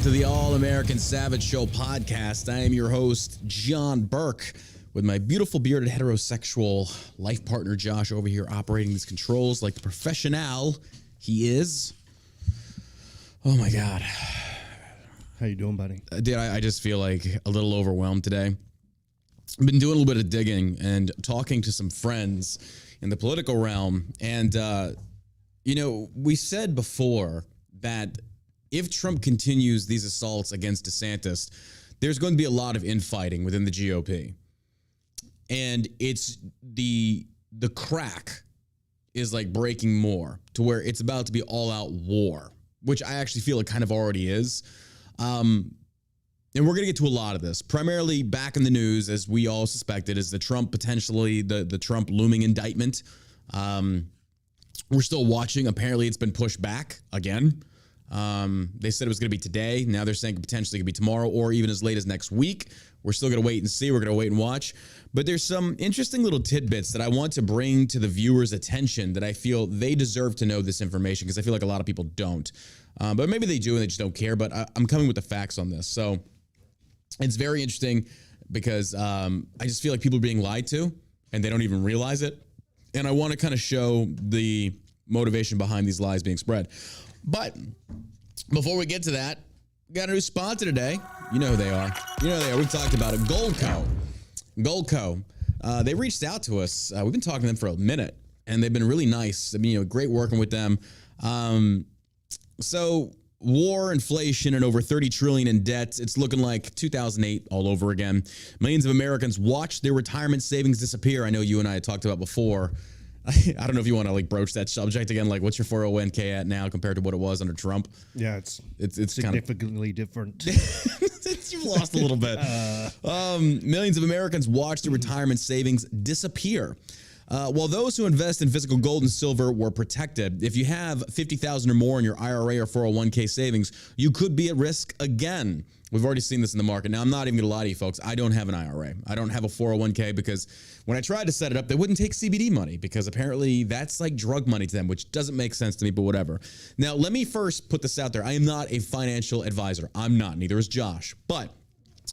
to the All-American Savage Show podcast. I am your host, John Burke, with my beautiful bearded heterosexual life partner, Josh, over here operating these controls like the professional he is. Oh, my God. How you doing, buddy? Dude, I just feel like a little overwhelmed today. I've been doing a little bit of digging and talking to some friends in the political realm. And, we said before that if Trump continues these assaults against DeSantis, there's going to be a lot of infighting within the GOP. And it's the crack is like breaking more to where it's about to be all out war, which I actually feel it kind of already is. And we're going to get to a lot of this. Primarily back in the news, as we all suspected, is the Trump potentially, the Trump looming indictment. We're still watching. Apparently it's been pushed back again. They said it was going to be today. Now they're saying it potentially could be tomorrow or even as late as next week. We're still going to wait and see. We're going to wait and watch. But there's some interesting little tidbits that I want to bring to the viewers' attention that I feel they deserve to know this information because I feel like a lot of people don't. But maybe they do and they just don't care. But I'm coming with the facts on this. So it's very interesting because I just feel like people are being lied to and they don't even realize it. And I want to kind of show the motivation behind these lies being spread. But before we get to that, we got a new sponsor today. You know who they are. We've talked about it. Goldco. They reached out to us. We've been talking to them for a minute, and they've been really nice. I mean, great working with them. So war, inflation, and over $30 trillion in debt. It's looking like 2008 all over again. Millions of Americans watched their retirement savings disappear. I know you and I had talked about before. I don't know if you want to broach that subject again. Like, what's your 401k at now compared to what it was under Trump? Yeah, it's kind significantly of different. You've lost a little bit. Millions of Americans watched their retirement savings disappear. While those who invest in physical gold and silver were protected, if you have $50,000 or more in your IRA or 401k savings, you could be at risk again. We've already seen this in the market. Now, I'm not even going to lie to you folks. I don't have an IRA. I don't have a 401k because when I tried to set it up, they wouldn't take CBD money because apparently that's like drug money to them, which doesn't make sense to me, but whatever. Now, let me first put this out there. I am not a financial advisor. I'm not. Neither is Josh. But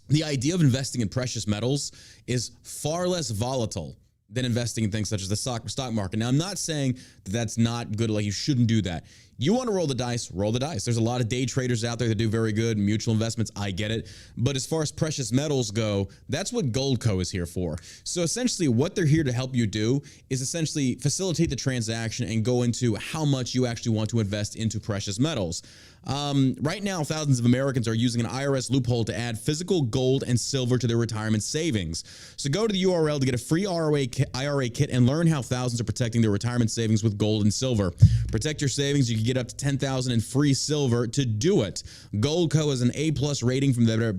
the idea of investing in precious metals is far less volatile than investing in things such as the stock market. Now, I'm not saying that that's not good, like you shouldn't do that. You want to roll the dice, roll the dice. There's a lot of day traders out there that do very good. Mutual investments, I get it. But as far as precious metals go, that's what Goldco is here for. So essentially what they're here to help you do is essentially facilitate the transaction and go into how much you actually want to invest into precious metals. Right now, thousands of Americans are using an IRS loophole to add physical gold and silver to their retirement savings. So go to the URL to get a free IRA kit and learn how thousands are protecting their retirement savings with gold and silver. Protect your savings. You can get up to $10,000 in free silver to do it. Goldco has an A+ rating from the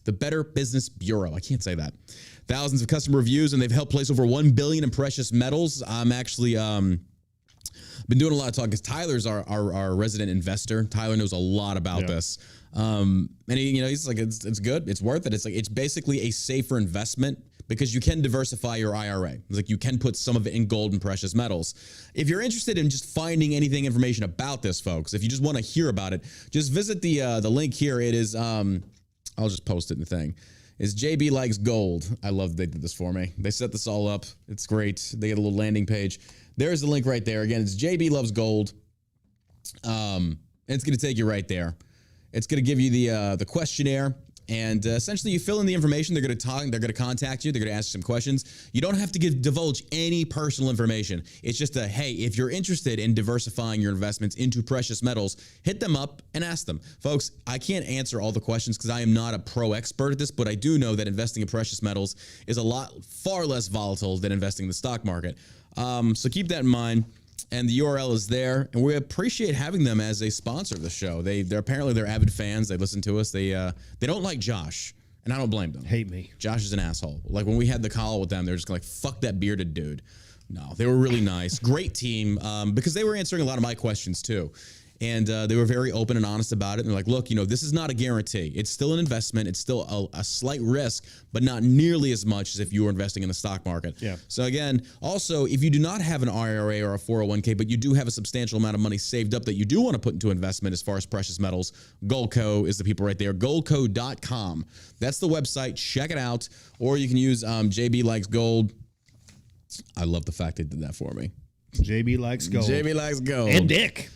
Better Business Bureau. I can't say that. Thousands of customer reviews, and they've helped place over $1 billion in precious metals. I'm actually been doing a lot of talk because Tyler's our resident investor. Tyler knows a lot about this. And he's like, it's good. It's worth it. It's basically a safer investment because you can diversify your IRA. It's like you can put some of it in gold and precious metals. If you're interested in just finding information about this, folks, if you just want to hear about it, just visit the link here. It is, I'll just post it in the thing. It's JB Likes Gold. I love that they did this for me. They set this all up. It's great. They get a little landing page. There's the link right there. Again, it's JB Loves Gold. And it's going to take you right there. It's going to give you the questionnaire. And essentially, you fill in the information. They're going to talk. They're going to contact you. They're going to ask you some questions. You don't have to divulge any personal information. It's just hey, if you're interested in diversifying your investments into precious metals, hit them up and ask them. Folks, I can't answer all the questions because I am not a pro expert at this, but I do know that investing in precious metals is far less volatile than investing in the stock market. So keep that in mind. And the URL is there, and we appreciate having them as a sponsor of the show. They're apparently avid fans. They listen to us. They don't like Josh, and I don't blame them. Hate me. Josh is an asshole. Like when we had the call with them, they're just like, fuck that bearded dude. No, they were really nice. Great team, because they were answering a lot of my questions too. And they were very open and honest about it. And they're like, look, this is not a guarantee. It's still an investment. It's still a slight risk, but not nearly as much as if you were investing in the stock market. Yeah. So again, also, if you do not have an IRA or a 401k, but you do have a substantial amount of money saved up that you do want to put into investment as far as precious metals, Goldco is the people right there. Goldco.com. That's the website. Check it out. Or you can use JB Likes Gold. I love the fact they did that for me. JB likes gold. JB likes gold. And dick.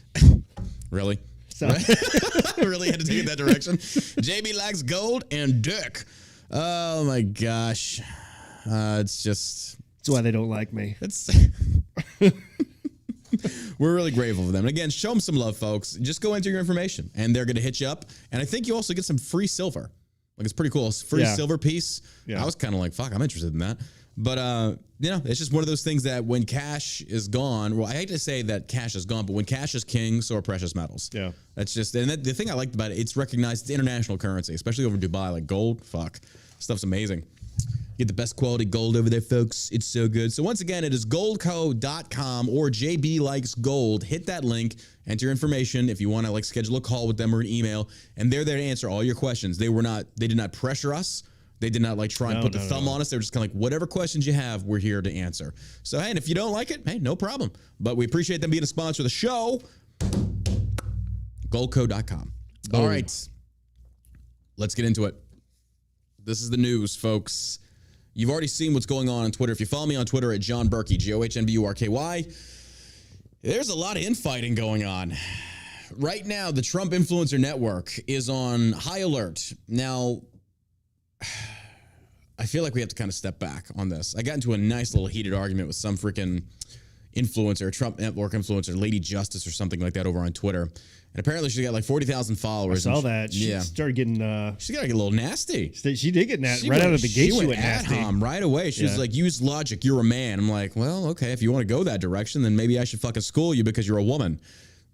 Really? So. I really had to take it that direction. JB likes gold and dick. Oh my gosh. It's just... That's why they don't like me. We're really grateful for them. And again, show them some love, folks. Just go enter your information, and they're going to hit you up. And I think you also get some free silver. Like, it's pretty cool. It's free silver piece. Yeah. I was kind of like, fuck, I'm interested in that. But, it's just one of those things that when cash is gone, well, I hate to say that cash is gone, but when cash is king, so are precious metals. Yeah. That's just, and the thing I liked about it, it's recognized, it's international currency, especially over in Dubai, like gold. Fuck. Stuff's amazing. Get the best quality gold over there, folks. It's so good. So once again, it is goldco.com or JB Likes Gold. Hit that link, enter your information if you want to schedule a call with them or an email, and they're there to answer all your questions. They did not pressure us. They did not try and put the thumb on us. They're just kind of whatever questions you have, we're here to answer. So, hey, and if you don't like it, hey, no problem. But we appreciate them being a sponsor of the show. Goldco.com. All right. Let's get into it. This is the news, folks. You've already seen what's going on Twitter. If you follow me on Twitter at John Burkey, GOHNBURKY, there's a lot of infighting going on. Right now, the Trump Influencer Network is on high alert. Now, I feel like we have to kind of step back on this. I got into a nice little heated argument with some freaking influencer, Trump Network influencer, Lady Justice or something like that over on Twitter. And apparently she got 40,000 followers. I saw that. She started getting... she got to get a little nasty. She did get nasty. Right out of the gate, she went nasty. Right away. She was like, use logic, you're a man. I'm like, well, okay, if you want to go that direction, then maybe I should fucking school you because you're a woman.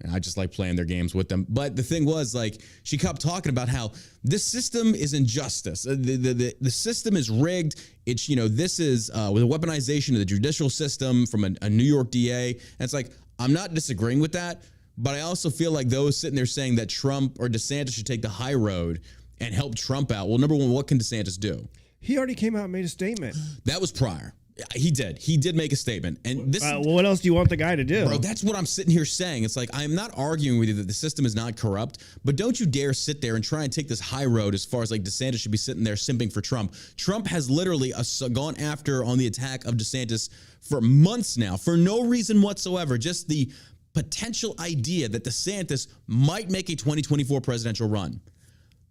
And I just like playing their games with them. But the thing was, she kept talking about how this system is injustice. The system is rigged. It's, this is with a weaponization of the judicial system from a New York DA. And it's like, I'm not disagreeing with that. But I also feel like those sitting there saying that Trump or DeSantis should take the high road and help Trump out. Well, number one, what can DeSantis do? He already came out and made a statement. That was prior. He did. He did make a statement. And this well, what else do you want the guy to do? Bro, that's what I'm sitting here saying. It's like, I'm not arguing with you that the system is not corrupt, but don't you dare sit there and try and take this high road as far as DeSantis should be sitting there simping for Trump. Trump has literally gone after on the attack of DeSantis for months now for no reason whatsoever. Just the potential idea that DeSantis might make a 2024 presidential run.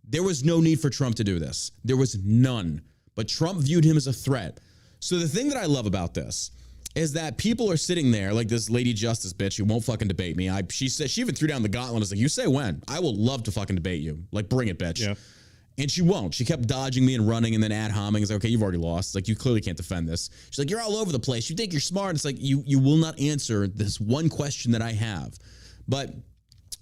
There was no need for Trump to do this. There was none. But Trump viewed him as a threat. So the thing that I love about this is that people are sitting there like this Lady Justice bitch who won't fucking debate me. She said, she even threw down the gauntlet and was like, you say when? I will love to fucking debate you. Bring it, bitch. Yeah. And she won't. She kept dodging me and running and then ad homing. It's like, okay, you've already lost. You clearly can't defend this. She's like, you're all over the place. You think you're smart. It's like, you will not answer this one question that I have. But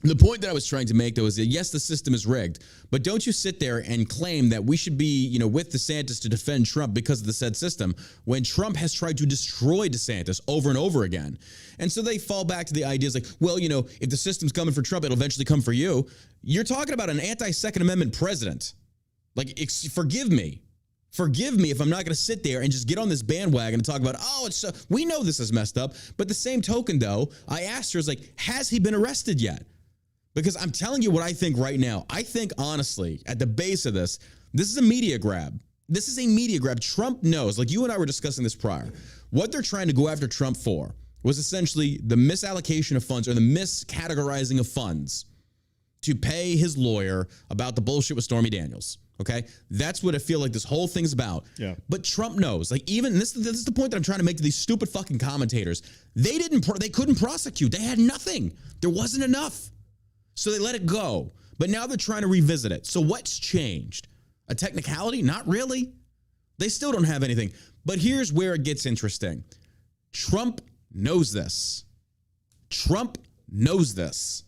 the point that I was trying to make, though, is that, yes, the system is rigged, but don't you sit there and claim that we should be, with DeSantis to defend Trump because of the said system when Trump has tried to destroy DeSantis over and over again. And so they fall back to the ideas like, well, if the system's coming for Trump, it'll eventually come for you. You're talking about an anti-Second Amendment president. Forgive me. Forgive me if I'm not going to sit there and just get on this bandwagon and talk about, we know this is messed up. But the same token, though, I asked her, has he been arrested yet? Because I'm telling you what I think right now. I think, honestly, at the base of this is a media grab. This is a media grab. Trump knows, you and I were discussing this prior, what they're trying to go after Trump for was essentially the misallocation of funds or the miscategorizing of funds to pay his lawyer about the bullshit with Stormy Daniels. Okay, that's what I feel like this whole thing's about. Yeah. But Trump knows. Even this is the point that I'm trying to make to these stupid fucking commentators. They couldn't prosecute. They had nothing. There wasn't enough. So they let it go. But now they're trying to revisit it. So what's changed? A technicality? Not really. They still don't have anything. But here's where it gets interesting. Trump knows this. Trump knows this.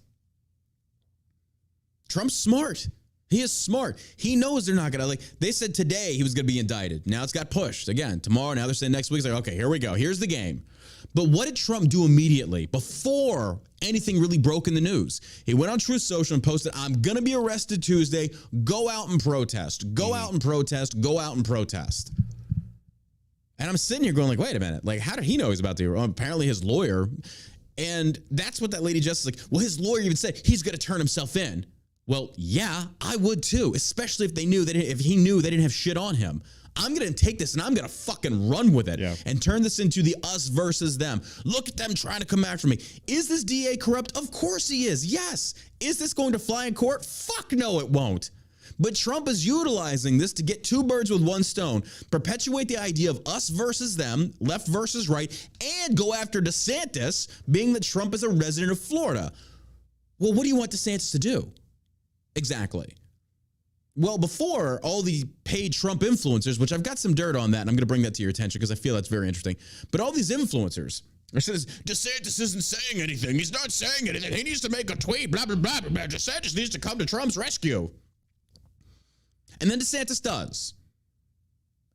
Trump's smart. He is smart. He knows they're not going to, like, they said today he was going to be indicted. Now it's got pushed again tomorrow. Now they're saying next week. It's like, okay, here we go. Here's the game. But what did Trump do immediately before anything really broke in the news? He went on Truth Social and posted, I'm going to be arrested Tuesday. Go out and protest. Go out and protest. Go out and protest. And I'm sitting here going like, wait a minute. Like, how did he know he's about to? Apparently his lawyer. And that's what that lady justice like, well, his lawyer even said he's going to turn himself in. Well, yeah, I would too, especially if he knew they didn't have shit on him. I'm going to take this and I'm going to fucking run with it and turn this into the us versus them. Look at them trying to come after me. Is this DA corrupt? Of course he is. Yes. Is this going to fly in court? Fuck no, it won't. But Trump is utilizing this to get two birds with one stone, perpetuate the idea of us versus them, left versus right, and go after DeSantis, being that Trump is a resident of Florida. Well, what do you want DeSantis to do? Exactly. Well, before all the paid Trump influencers, which I've got some dirt on that, and I'm going to bring that to your attention because I feel that's very interesting. But all these influencers, says DeSantis isn't saying anything. He's not saying anything. He needs to make a tweet, blah, blah, blah, blah. DeSantis needs to come to Trump's rescue. And then DeSantis does.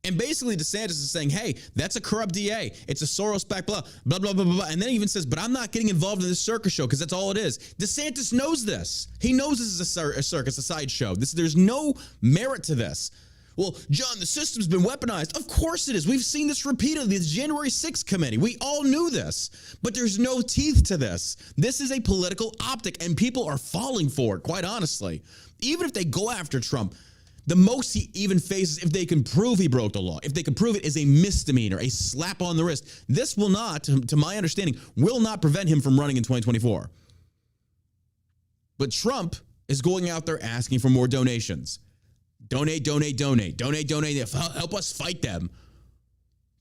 And basically DeSantis is saying, hey, that's a corrupt DA. It's a Soros-backed blah, blah, blah, blah, blah. And then he even says, but I'm not getting involved in this circus show because that's all it is. DeSantis knows this. He knows this is a circus, a sideshow. There's no merit to this. Well, John, the system's been weaponized. Of course it is. We've seen this repeatedly. The January 6th committee. We all knew this. But there's no teeth to this. This is a political optic, and people are falling for it, quite honestly. Even if they go after Trump, the most he even faces, if they can prove he broke the law, if they can prove it, is a misdemeanor, a slap on the wrist. This will not, to my understanding, will not prevent him from running in 2024. But Trump is going out there asking for more donations. Donate, donate, donate, donate, donate. Help us fight them.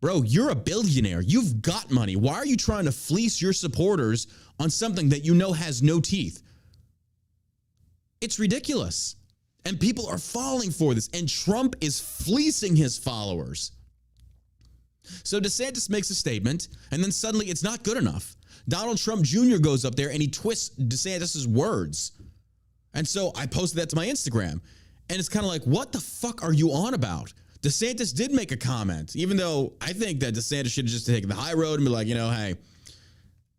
Bro, you're a billionaire. You've got money. Why are you trying to fleece your supporters on something that you know has no teeth? It's ridiculous. And people are falling for this. And Trump is fleecing his followers. So DeSantis makes a statement, and then suddenly it's not good enough. Donald Trump Jr. goes up there and he twists DeSantis' words. And so I posted that to my Instagram. And it's kind of like, what the fuck are you on about? DeSantis did make a comment, even though I think that DeSantis should have just taken the high road and be like, hey,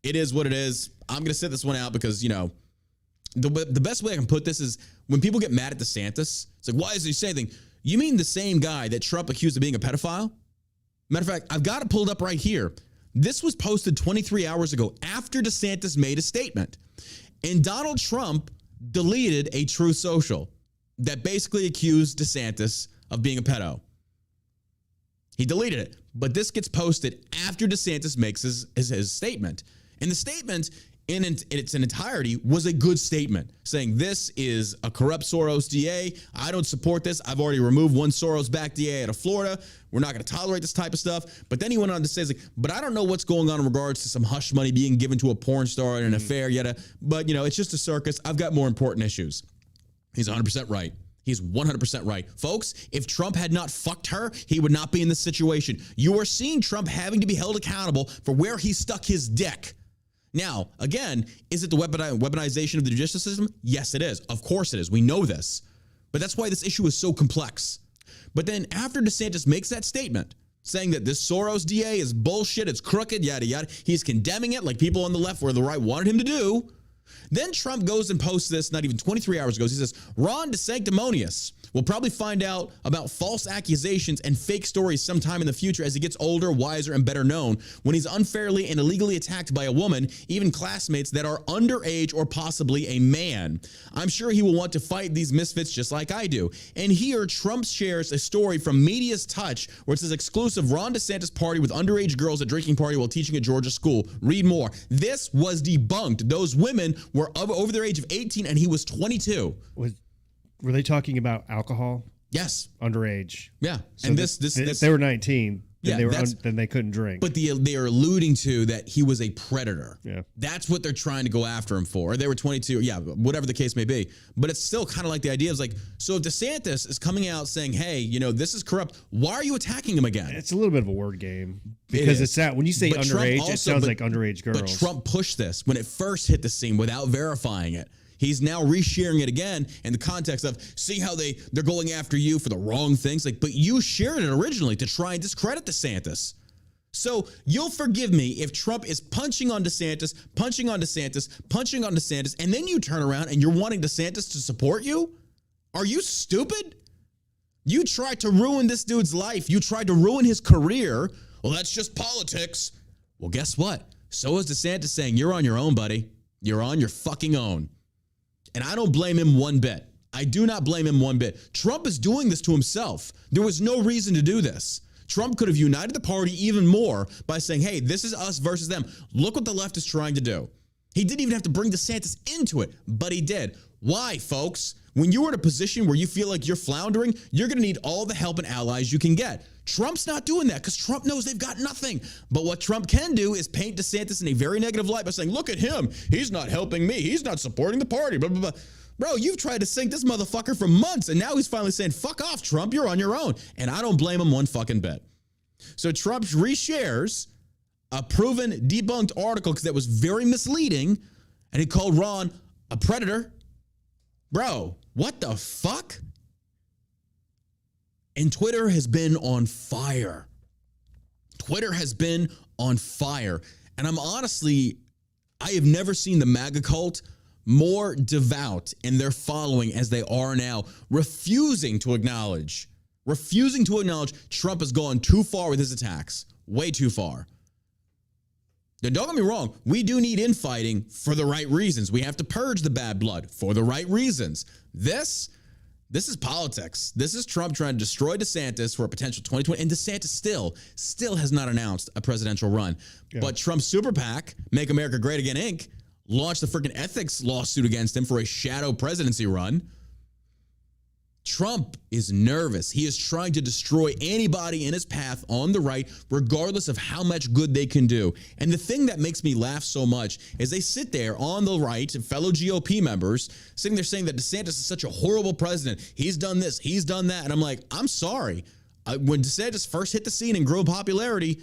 it is what it is. I'm going to sit this one out because, the best way I can put this is when people get mad at DeSantis, it's like, why is he saying anything? You mean the same guy that Trump accused of being a pedophile? Matter of fact, I've got it pulled up right here. This was posted 23 hours ago after DeSantis made a statement. And Donald Trump deleted a Truth Social that basically accused DeSantis of being a pedo. He deleted it. But this gets posted after DeSantis makes his statement. And the statement in its entirety was a good statement saying this is a corrupt Soros DA. I don't support this. I've already removed one Soros-backed DA out of Florida. We're not going to tolerate this type of stuff. But then he went on to say, but I don't know what's going on in regards to some hush money being given to a porn star in an affair yet. But, it's just a circus. I've got more important issues. He's 100% right. He's 100% right. Folks, if Trump had not fucked her, he would not be in this situation. You are seeing Trump having to be held accountable for where he stuck his dick. Now, again, is it the weaponization of the judicial system? Yes, it is. Of course it is. We know this. But that's why this issue is so complex. But then after DeSantis makes that statement, saying that this Soros DA is bullshit, it's crooked, yada, yada, he's condemning it like people on the left or the right wanted him to do. Then Trump goes and posts this, not even 23 hours ago. He says, Ron DeSantis will probably find out about false accusations and fake stories sometime in the future as he gets older, wiser, and better known. When he's unfairly and illegally attacked by a woman, even classmates that are underage or possibly a man. I'm sure he will want to fight these misfits just like I do. And here, Trump shares a story from Media's Touch where it says exclusive Ron DeSantis party with underage girls at drinking party while teaching at Georgia school. Read more. This was debunked. Those women were over their age of 18 and he was 22. Were they talking about alcohol? Yes. Underage. Yeah. So and this if they were 19, then they couldn't drink. But they are alluding to that he was a predator. Yeah. That's what they're trying to go after him for. Or they were 22. Yeah, whatever the case may be. But it's still kind of like the idea of so if DeSantis is coming out saying, hey, this is corrupt, why are you attacking him again? It's a little bit of a word game. Because it's that when you say underage, it sounds like underage girls. But Trump pushed this when it first hit the scene without verifying it. he's now resharing it again in the context of, see how they're going after you for the wrong things. Like, but you shared it originally to try and discredit DeSantis. So you'll forgive me if Trump is punching on DeSantis, and then you turn around and you're wanting DeSantis to support you? Are you stupid? You tried to ruin this dude's life. You tried to ruin his career. Well, that's just politics. Well, guess what? So is DeSantis saying, you're on your own, buddy. You're on your fucking own. And I don't blame him one bit. I do not blame him one bit. Trump is doing this to himself. There was no reason to do this. Trump could have united the party even more by saying, hey, this is us versus them. Look what the left is trying to do. He didn't even have to bring DeSantis into it, but he did. Why, folks? When you're in a position where you feel like you're floundering, you're going to need all the help and allies you can get. Trump's not doing that because Trump knows they've got nothing. But what Trump can do is paint DeSantis in a very negative light by saying, look at him. He's not helping me. He's not supporting the party. Blah, blah, blah. Bro, you've tried to sink this motherfucker for months, and now he's finally saying, fuck off, Trump, you're on your own. And I don't blame him one fucking bit. So Trump reshares a proven debunked article because that was very misleading, and he called Ron a predator. Bro, what the fuck? And Twitter has been on fire. Twitter has been on fire. And I have never seen the MAGA cult more devout in their following as they are now, refusing to acknowledge Trump has gone too far with his attacks, way too far. Now, don't get me wrong, we do need infighting for the right reasons. We have to purge the bad blood for the right reasons. This is politics. This is Trump trying to destroy DeSantis for a potential 2020, and DeSantis still has not announced a presidential run. Yeah. But Trump's super PAC, Make America Great Again, Inc., launched a freaking ethics lawsuit against him for a shadow presidency run. Trump is nervous. He is trying to destroy anybody in his path on the right, regardless of how much good they can do. And the thing that makes me laugh so much is they sit there on the right, fellow GOP members, sitting there saying that DeSantis is such a horrible president. He's done this, he's done that. And I'm like, I'm sorry. When DeSantis first hit the scene and grew popularity,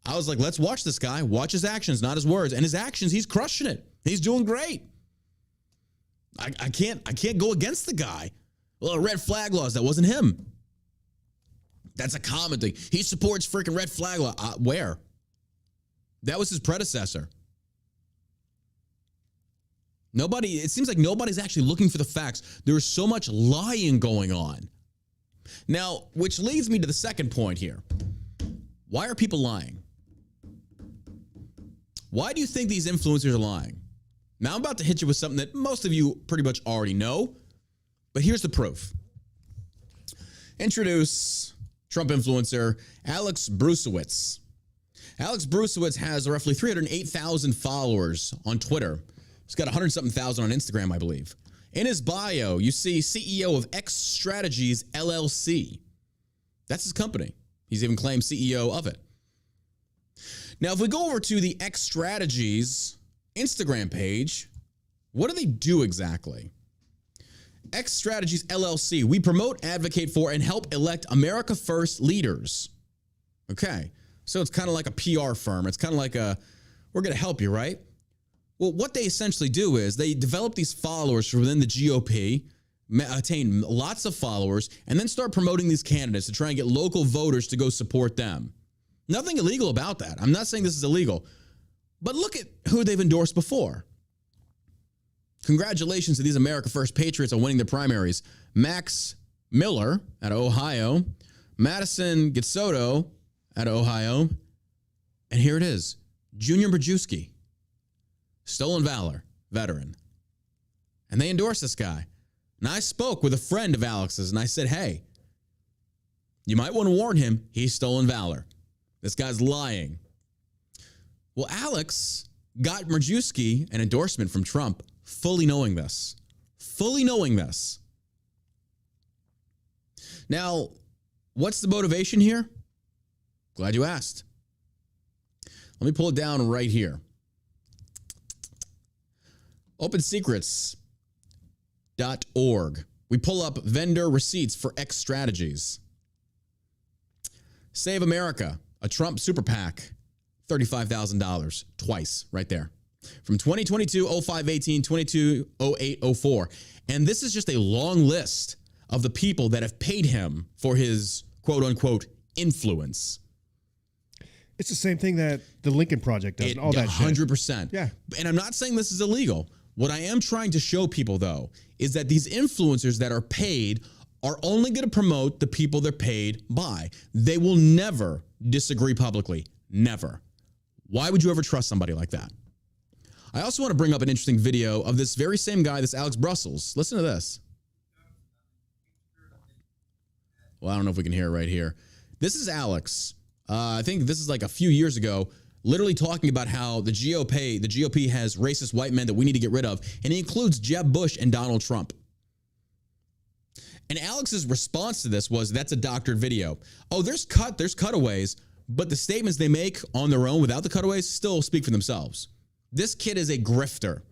I was like, let's watch this guy. Watch his actions, not his words. And his actions, he's crushing it. He's doing great. I can't go against the guy. Well, red flag laws, that wasn't him. That's a common thing. He supports freaking red flag law. Where? That was his predecessor. It seems like nobody's actually looking for the facts. There is so much lying going on. Now, which leads me to the second point here. Why are people lying? Why do you think these influencers are lying? Now, I'm about to hit you with something that most of you pretty much already know. But here's the proof. Introduce Trump influencer Alex Bruesewitz. Alex Bruesewitz has roughly 308,000 followers on Twitter. He's got 100-something thousand on Instagram, I believe. In his bio, you see CEO of X Strategies, LLC. That's his company. He's even claimed CEO of it. Now, if we go over to the X Strategies Instagram page, what do they do exactly? X Strategies LLC. We promote, advocate for, and help elect America First leaders. Okay. So it's kind of like a PR firm. It's kind of like we're going to help you, right? Well, what they essentially do is they develop these followers from within the GOP, attain lots of followers, and then start promoting these candidates to try and get local voters to go support them. Nothing illegal about that. I'm not saying this is illegal. But look at who they've endorsed before. Congratulations to these America First patriots on winning their primaries. Max Miller out of Ohio, Madison Gitsoto out of Ohio, and here it is, Junior Brzezinski, Stolen Valor veteran. And they endorsed this guy. And I spoke with a friend of Alex's, and I said, hey, you might want to warn him, he's Stolen Valor. This guy's lying. Well, Alex got Brzezinski an endorsement from Trump, fully knowing this. Now, what's the motivation here? Glad you asked. Let me pull it down right here. OpenSecrets.org. We pull up vendor receipts for X Strategies. Save America, a Trump super PAC, $35,000 twice right there. from 2022-05-18, 22-08-04. And this is just a long list of the people that have paid him for his quote-unquote influence. It's the same thing that the Lincoln Project does and all that 100%. Shit. Yeah. And I'm not saying this is illegal. What I am trying to show people, though, is that these influencers that are paid are only going to promote the people they're paid by. They will never disagree publicly. Never. Why would you ever trust somebody like that? I also want to bring up an interesting video of this very same guy, this Alex Brussels. Listen to this. Well, I don't know if we can hear it right here. This is Alex. I think this is like a few years ago, literally talking about how the GOP has racist white men that we need to get rid of. And he includes Jeb Bush and Donald Trump. And Alex's response to this was, that's a doctored video. Oh, there's cutaways, but the statements they make on their own without the cutaways still speak for themselves. This kid is a grifter.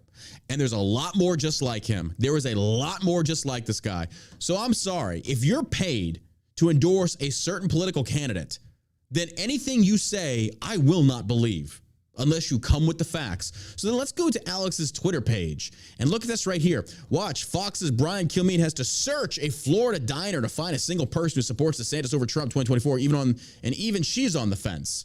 And there's a lot more just like him. There is a lot more just like this guy. So I'm sorry. If you're paid to endorse a certain political candidate, then anything you say, I will not believe unless you come with the facts. So then let's go to Alex's Twitter page and look at this right here. Watch. Fox's Brian Kilmeade has to search a Florida diner to find a single person who supports DeSantis over Trump 2024, even she's on the fence.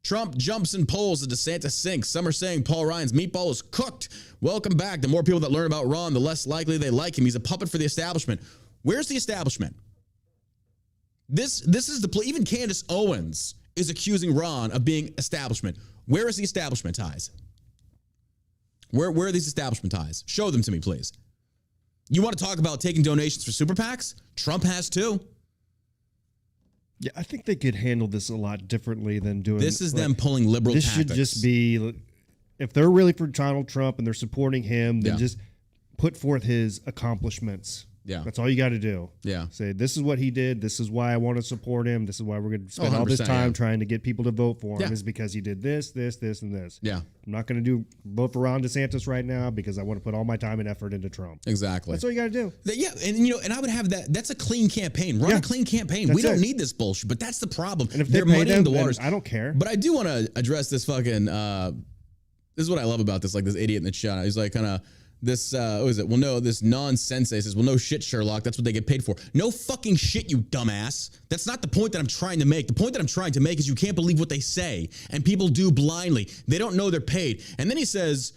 Trump jumps in polls as DeSantis sinks. Some are saying Paul Ryan's meatball is cooked. Welcome back. The more people that learn about Ron, the less likely they like him. He's a puppet for the establishment. Where's the establishment? This is the even Candace Owens is accusing Ron of being establishment. Where is the establishment ties? Where are these establishment ties? Show them to me, please. You want to talk about taking donations for super PACs? Trump has too. Yeah, I think they could handle this a lot differently than doing this. Is them pulling liberal this tactics. Should just be, if they're really for Donald Trump and they're supporting him, then just put forth his accomplishments. Yeah. That's all you got to do. Yeah. Say, this is what he did. This is why I want to support him. This is why we're going to spend all this time trying to get people to vote for him is because he did this, this, this, and this. Yeah. I'm not going to vote for Ron DeSantis right now because I want to put all my time and effort into Trump. Exactly. That's all you got to do. Yeah. And I would have that. That's a clean campaign. Run a clean campaign. We don't need this bullshit, but that's the problem. And if they're muddying the waters, I don't care. But I do want to address this fucking, this is what I love about this, like this idiot in the chat. He's like kind of, this, what is it? Well, no, this non-sensei says, well, no shit, Sherlock. That's what they get paid for. No fucking shit, you dumbass. That's not the point that I'm trying to make. The point that I'm trying to make is you can't believe what they say. And people do blindly. They don't know they're paid. And then he says,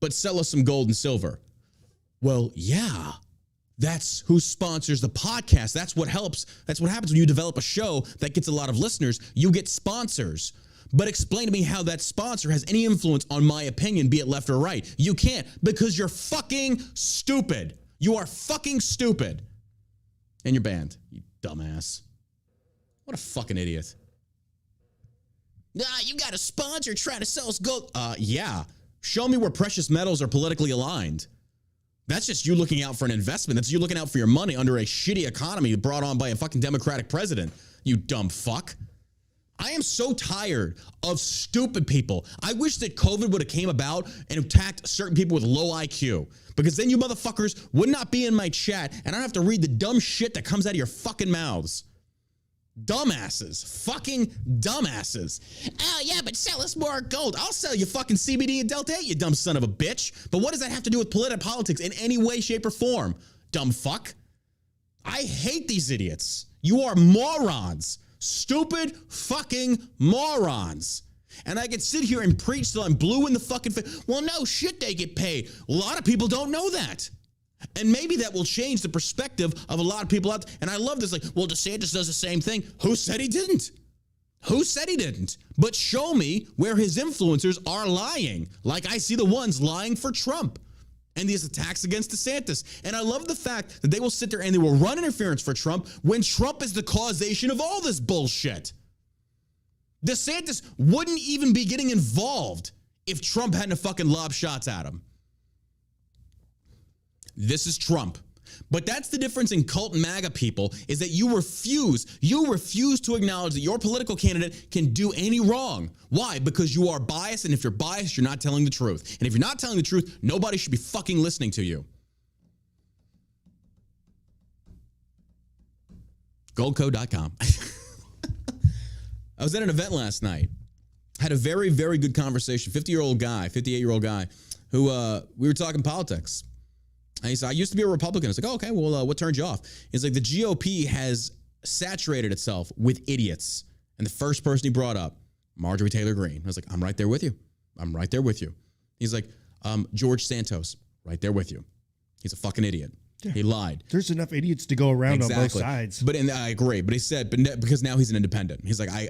but sell us some gold and silver. Well, yeah. That's who sponsors the podcast. That's what helps. That's what happens when you develop a show that gets a lot of listeners. You get sponsors. But explain to me how that sponsor has any influence on my opinion, be it left or right. You can't, because you're fucking stupid. You are fucking stupid. And you're banned, you dumbass. What a fucking idiot. Nah, you got a sponsor trying to sell us gold. Yeah. Show me where precious metals are politically aligned. That's just you looking out for an investment. That's you looking out for your money under a shitty economy brought on by a fucking Democratic president. You dumb fuck. I am so tired of stupid people. I wish that COVID would have came about and attacked certain people with low IQ, because then you motherfuckers would not be in my chat and I don't have to read the dumb shit that comes out of your fucking mouths. Dumbasses. Fucking dumbasses. Oh, yeah, but sell us more gold. I'll sell you fucking CBD and Delta 8, you dumb son of a bitch. But what does that have to do with politics in any way, shape, or form? Dumb fuck. I hate these idiots. You are morons. Stupid fucking morons. And I can sit here and preach till I'm blue in the fucking face. Well, no shit, they get paid. A lot of people don't know that. And maybe that will change the perspective of a lot of people out there. And I love this, like, well, DeSantis does the same thing. Who said he didn't? Who said he didn't? But show me where his influencers are lying. Like I see the ones lying for Trump. And these attacks against DeSantis. And I love the fact that they will sit there and they will run interference for Trump when Trump is the causation of all this bullshit. DeSantis wouldn't even be getting involved if Trump hadn't fucking lobbed shots at him. This is Trump. But that's the difference in cult and MAGA people, is that you refuse to acknowledge that your political candidate can do any wrong. Why? Because you are biased, and if you're biased, you're not telling the truth. And if you're not telling the truth, nobody should be fucking listening to you. Goldco.com. I was at an event last night, had a very, very good conversation. 58-year-old guy, who we were talking politics. And he said, I used to be a Republican. I was like, oh, okay, well, what turned you off? He's like, the GOP has saturated itself with idiots. And the first person he brought up, Marjorie Taylor Greene. I was like, I'm right there with you. He's like, George Santos, right there with you. He's a fucking idiot. Yeah. He lied. There's enough idiots to go around on both sides. But I agree. But he said, because now he's an independent. He's like, I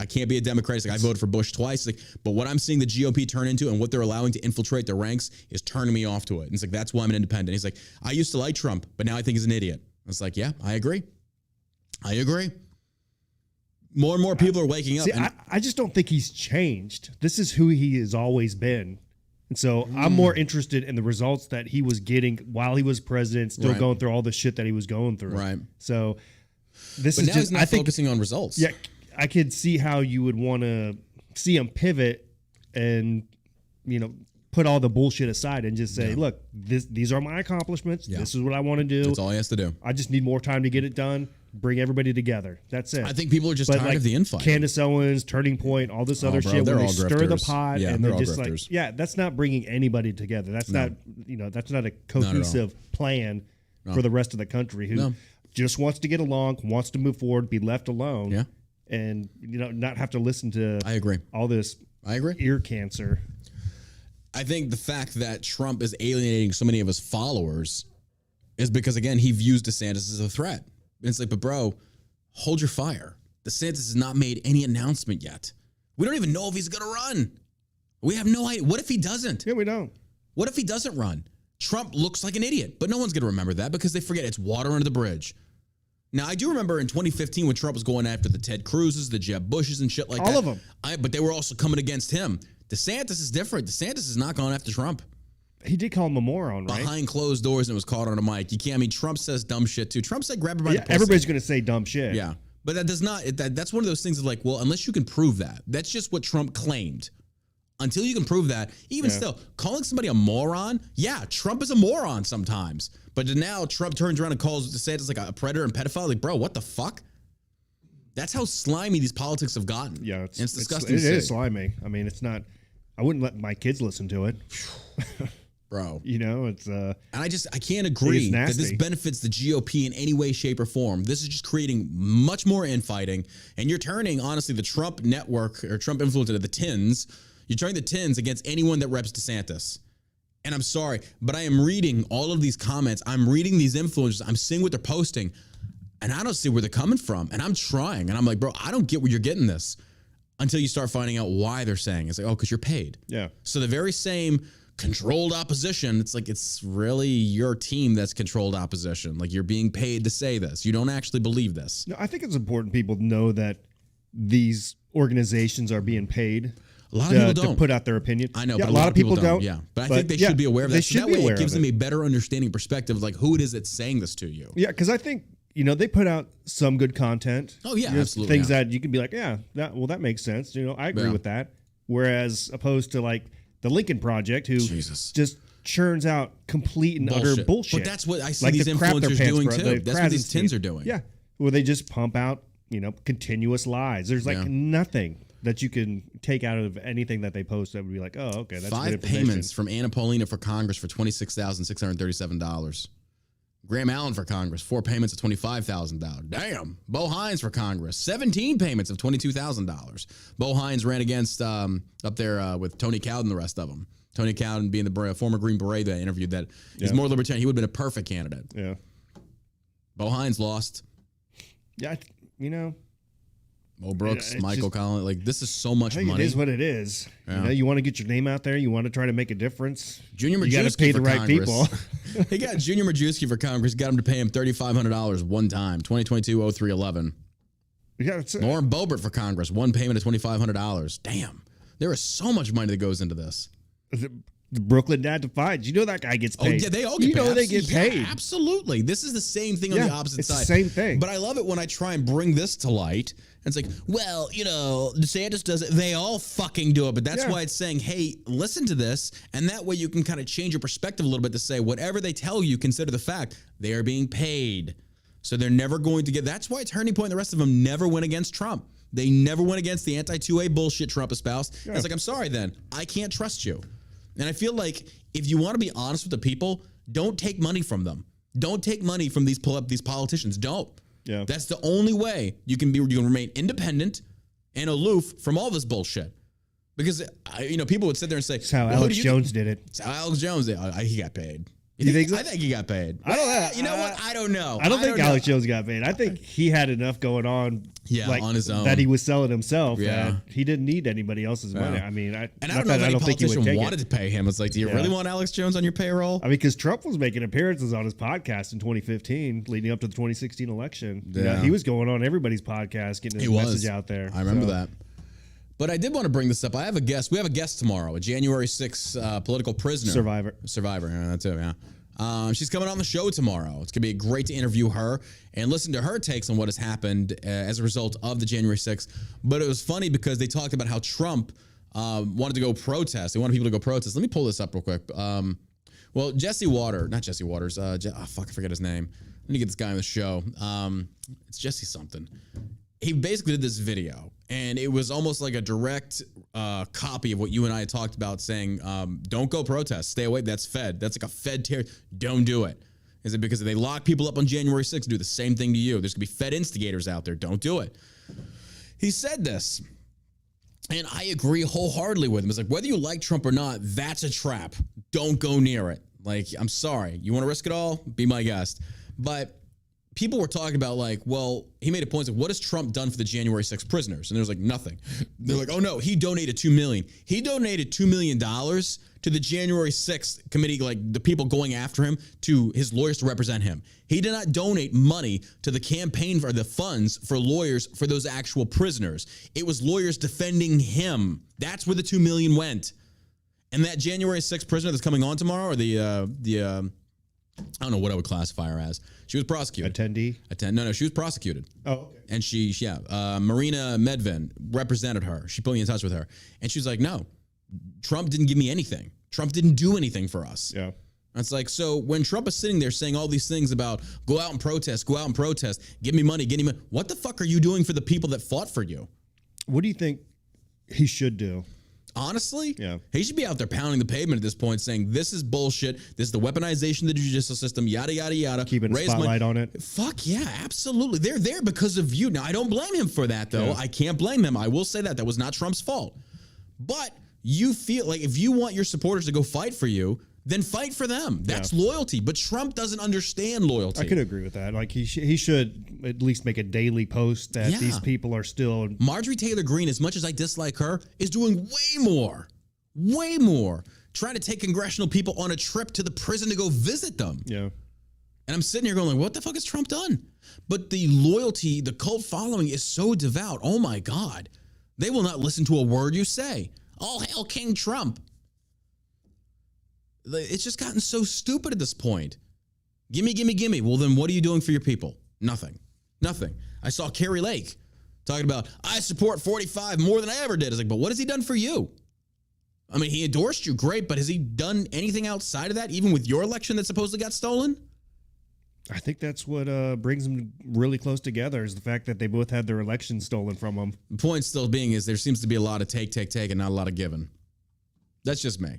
can't be a Democrat. He's like, I voted for Bush twice. He's like, but what I'm seeing the GOP turn into and what they're allowing to infiltrate their ranks is turning me off to it. And it's like, that's why I'm an independent. He's like, I used to like Trump, but now I think he's an idiot. I was like, yeah, I agree. More and more people are waking up. See, I just don't think he's changed. This is who he has always been. And so I'm more interested in the results that he was getting while he was president, still going through all the shit that he was going through. Right. So this is just, I think, focusing on results. Yeah, I could see how you would want to see him pivot and, put all the bullshit aside and just say, look, these are my accomplishments. Yeah. This is what I want to do. That's all he has to do. I just need more time to get it done. Bring everybody together. That's it. I think people are just tired of the infighting. Candace Owens, Turning Point, all this other shit. Where they stir the pot and they're just grifters. That's not bringing anybody together. That's not a cohesive plan for the rest of the country who just wants to get along, wants to move forward, be left alone. Yeah. And not have to listen to all this ear cancer. I think the fact that Trump is alienating so many of his followers is because, again, he views DeSantis as a threat. And it's like, but bro, hold your fire. DeSantis has not made any announcement yet. We don't even know if he's going to run. We have no idea. What if he doesn't? Yeah, we don't. What if he doesn't run? Trump looks like an idiot, but no one's going to remember that because they forget it's water under the bridge. Now, I do remember in 2015 when Trump was going after the Ted Cruzes, the Jeb Bushes and shit like that. All of them. But they were also coming against him. DeSantis is different. DeSantis is not going after Trump. He did call him a moron, right? Behind closed doors, and it was caught on a mic. You can't. I mean, Trump says dumb shit too. Trump said grab her by the pussy. Everybody's going to say dumb shit. Yeah, but that does not. That's one of those things of like, well, unless you can prove that, that's just what Trump claimed. Until you can prove that, even still, calling somebody a moron, Trump is a moron sometimes. But now Trump turns around and calls DeSantis like a predator and pedophile. Like, bro, what the fuck? That's how slimy these politics have gotten. Yeah, it's disgusting. It is slimy. I mean, it's not. I wouldn't let my kids listen to it. Bro. It's and I can't agree that this benefits the GOP in any way, shape, or form. This is just creating much more infighting. And you're turning, honestly, the Trump network or Trump influence into the tins. You're turning the tins against anyone that reps DeSantis. And I'm sorry, but I am reading all of these comments. I'm reading these influencers. I'm seeing what they're posting. And I don't see where they're coming from. And I'm trying. And I'm like, bro, I don't get where you're getting this. Until you start finding out why they're saying it. It's like, oh, because you're paid. Yeah. So the very same controlled opposition, it's like it's really your team that's controlled opposition. Like you're being paid to say this. You don't actually believe this. No, I think it's important people know that these organizations are being paid. A lot of people don't. To put out their opinion. I know, but a lot of people don't. Yeah, but I think they should be aware of that. So that way it gives them a better understanding perspective of like who it is that's saying this to you. Yeah, because I think they put out some good content. Oh yeah, absolutely. Things that you can be like, that makes sense. I agree with that. Whereas opposed to like the Lincoln Project, who just churns out complete and utter bullshit. But that's what I see these influencers doing too. That's what these tins are doing. Yeah, where they just pump out continuous lies. There's like nothing that you can take out of anything that they post that would be like, oh, okay, that's 5 payments from Anna Paulina for Congress for $26,637. Graham Allen for Congress, 4 payments of $25,000. Damn. Bo Hines for Congress, 17 payments of $22,000. Bo Hines ran against up there with Tony Cowden and the rest of them. Tony Cowden being the former Green Beret that I interviewed that is more libertarian. He would have been a perfect candidate. Yeah. Bo Hines lost. Yeah, Mo Brooks, Michael Collins, like this is so much money. It is what it is. Yeah. You want to get your name out there. You want to try to make a difference. Junior Majewski, you got to pay the right people. He got Junior Majewski for Congress. Got him to pay him $3,500 one time. 2022-03-11. Lauren Boebert for Congress. 1 payment of $2,500. Damn, there is so much money that goes into this. The Brooklyn Dad Defied. You know that guy gets paid. Oh, yeah, they all get paid. They get paid. Absolutely. This is the same thing on the opposite side. It's the same thing. But I love it when I try and bring this to light. And it's like, well, DeSantis does it. They all fucking do it. But that's why it's saying, hey, listen to this. And that way you can kind of change your perspective a little bit to say, whatever they tell you, consider the fact they are being paid. So they're never going to get. That's why Turning Point and the rest of them never went against Trump. They never went against the anti-2A bullshit Trump espoused. Yeah. It's like, I'm sorry then. I can't trust you. And I feel like if you want to be honest with the people, don't take money from them. Don't take money from these politicians. Don't. Yeah. That's the only way you can remain independent and aloof from all this bullshit. Because, people would sit there and say, that's how Alex Jones did it. That's how Alex Jones did it. He got paid. You think so? I think he got paid. I don't know. You know what? I don't know. I don't think Alex Jones got paid. I think he had enough going on, on his own, that he was selling himself. Yeah, he didn't need anybody else's money. I mean, I don't know if any politician wanted to pay him. It's like, do you really want Alex Jones on your payroll? I mean, because Trump was making appearances on his podcast in 2015, leading up to the 2016 election. Yeah, he was going on everybody's podcast, getting his message out there. I remember that. But I did want to bring this up. I have a guest. We have a guest tomorrow, a January 6th political prisoner. Survivor. Yeah, that's it, yeah. She's coming on the show tomorrow. It's going to be great to interview her and listen to her takes on what has happened as a result of the January 6th. But it was funny because they talked about how Trump wanted to go protest. They wanted people to go protest. Let me pull this up real quick. Jesse Waters, not Jesse Waters. I forget his name. Let me get this guy on the show. It's Jesse something. He basically did this video, and it was almost like a direct copy of what you and I had talked about, saying, don't go protest, stay away. That's Fed. That's like a Fed terror. Don't do it. Is it because if they lock people up on January 6th, do the same thing to you? There's going to be Fed instigators out there. Don't do it. He said this, and I agree wholeheartedly with him. It's like, whether you like Trump or not, that's a trap. Don't go near it. Like, I'm sorry. You want to risk it all? Be my guest. But people were talking about, like, well, he made a point of, what has Trump done for the January 6th prisoners? And there's like, nothing. They're like, oh no, he donated $2 million. He donated $2 million to the January 6th committee, like the people going after him, to his lawyers to represent him. He did not donate money to the campaign for the funds for lawyers for those actual prisoners. It was lawyers defending him. That's where the $2 million went. And that January 6th prisoner that's coming on tomorrow, or I don't know what I would classify her as. She was prosecuted. Attendee? No, she was prosecuted. Oh, okay. And Marina Medvin represented her. She put me in touch with her. And she was like, no, Trump didn't give me anything. Trump didn't do anything for us. Yeah. And it's like, so when Trump is sitting there saying all these things about go out and protest, give me money, what the fuck are you doing for the people that fought for you? What do you think he should do? Honestly, yeah, he should be out there pounding the pavement at this point, saying this is bullshit. This is the weaponization of the judicial system. Yada yada yada. Keeping a spotlight on it. Fuck yeah, absolutely. They're there because of you. Now I don't blame him for that, though. Yeah. I can't blame him. I will say that was not Trump's fault. But you feel like if you want your supporters to go fight for you, then fight for them. That's loyalty. But Trump doesn't understand loyalty. I could agree with that. Like he should at least make a daily post that these people are still. Marjorie Taylor Greene, as much as I dislike her, is doing way more, trying to take congressional people on a trip to the prison to go visit them. Yeah. And I'm sitting here going, like, what the fuck has Trump done? But the loyalty, the cult following is so devout. Oh my God. They will not listen to a word you say. All hail King Trump. It's just gotten so stupid at this point. Gimme. Well, then what are you doing for your people? Nothing. I saw Carrie Lake talking about, I support 45 more than I ever did. It's like, but what has he done for you? I mean, he endorsed you, great, but has he done anything outside of that, even with your election that supposedly got stolen? I think that's what brings them really close together, is the fact that they both had their elections stolen from them. The point still being is there seems to be a lot of take, and not a lot of giving. That's just me.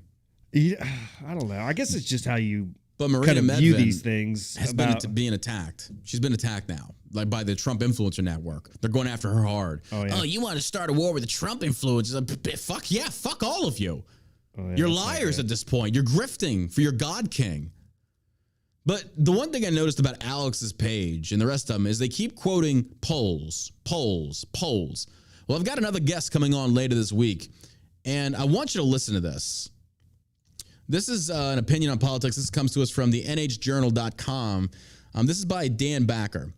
Yeah, I don't know. I guess it's just how you Marina kind of view these things. Has been being attacked. She's been attacked now, like by the Trump influencer network. They're going after her hard. Oh, you want to start a war with the Trump influencers? Fuck yeah, fuck all of you. Oh, yeah, you're liars at this point. You're grifting for your God King. But the one thing I noticed about Alex's page and the rest of them is they keep quoting polls. Well, I've got another guest coming on later this week, and I want you to listen to this. This is an opinion on politics. This comes to us from the nhjournal.com. This is by Dan Backer.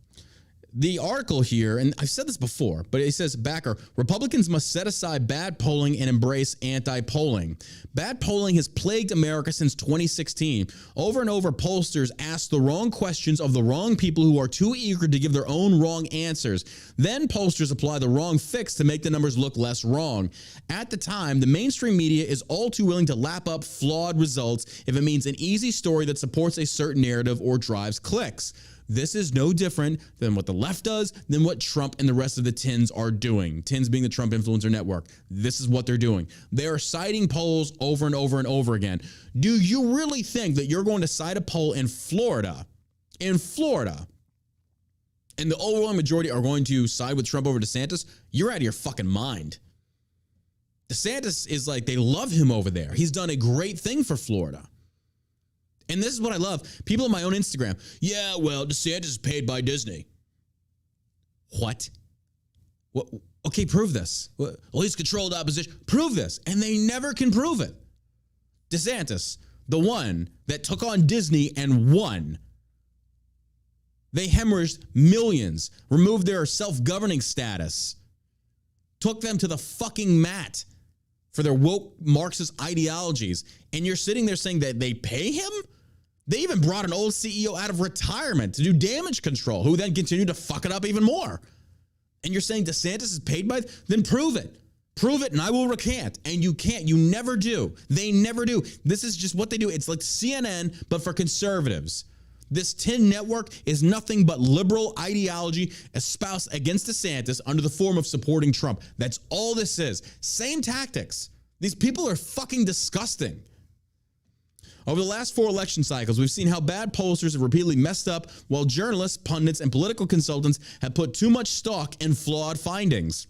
The article here, and I've said this before, but it says, Backer, Republicans must set aside bad polling and embrace anti-polling. Bad polling has plagued America since 2016. Over and over, pollsters ask the wrong questions of the wrong people who are too eager to give their own wrong answers. Then pollsters apply the wrong fix to make the numbers look less wrong. At the time, the mainstream media is all too willing to lap up flawed results if it means an easy story that supports a certain narrative or drives clicks. This is no different than what the left does, than what Trump and the rest of the tins are doing. Tins being the Trump influencer network. This is what they're doing. They are citing polls over and over and over again. Do you really think that you're going to cite a poll in Florida, and the overwhelming majority are going to side with Trump over DeSantis? You're out of your fucking mind. DeSantis is like, they love him over there. He's done a great thing for Florida. And this is what I love. People on my own Instagram. Yeah, well, DeSantis is paid by Disney. What? Okay, prove this. Well, he's controlled opposition. Prove this. And they never can prove it. DeSantis, the one that took on Disney and won. They hemorrhaged millions, removed their self-governing status, took them to the fucking mat for their woke Marxist ideologies. And you're sitting there saying that they pay him? They even brought an old CEO out of retirement to do damage control, who then continued to fuck it up even more. And you're saying DeSantis is paid by? Then prove it. Prove it and I will recant. And you can't. You never do. They never do. This is just what they do. It's like CNN, but for conservatives. This tin network is nothing but liberal ideology espoused against DeSantis under the form of supporting Trump. That's all this is. Same tactics. These people are fucking disgusting. Over the last 4 election cycles, we've seen how bad pollsters have repeatedly messed up, while journalists, pundits, and political consultants have put too much stock in flawed findings,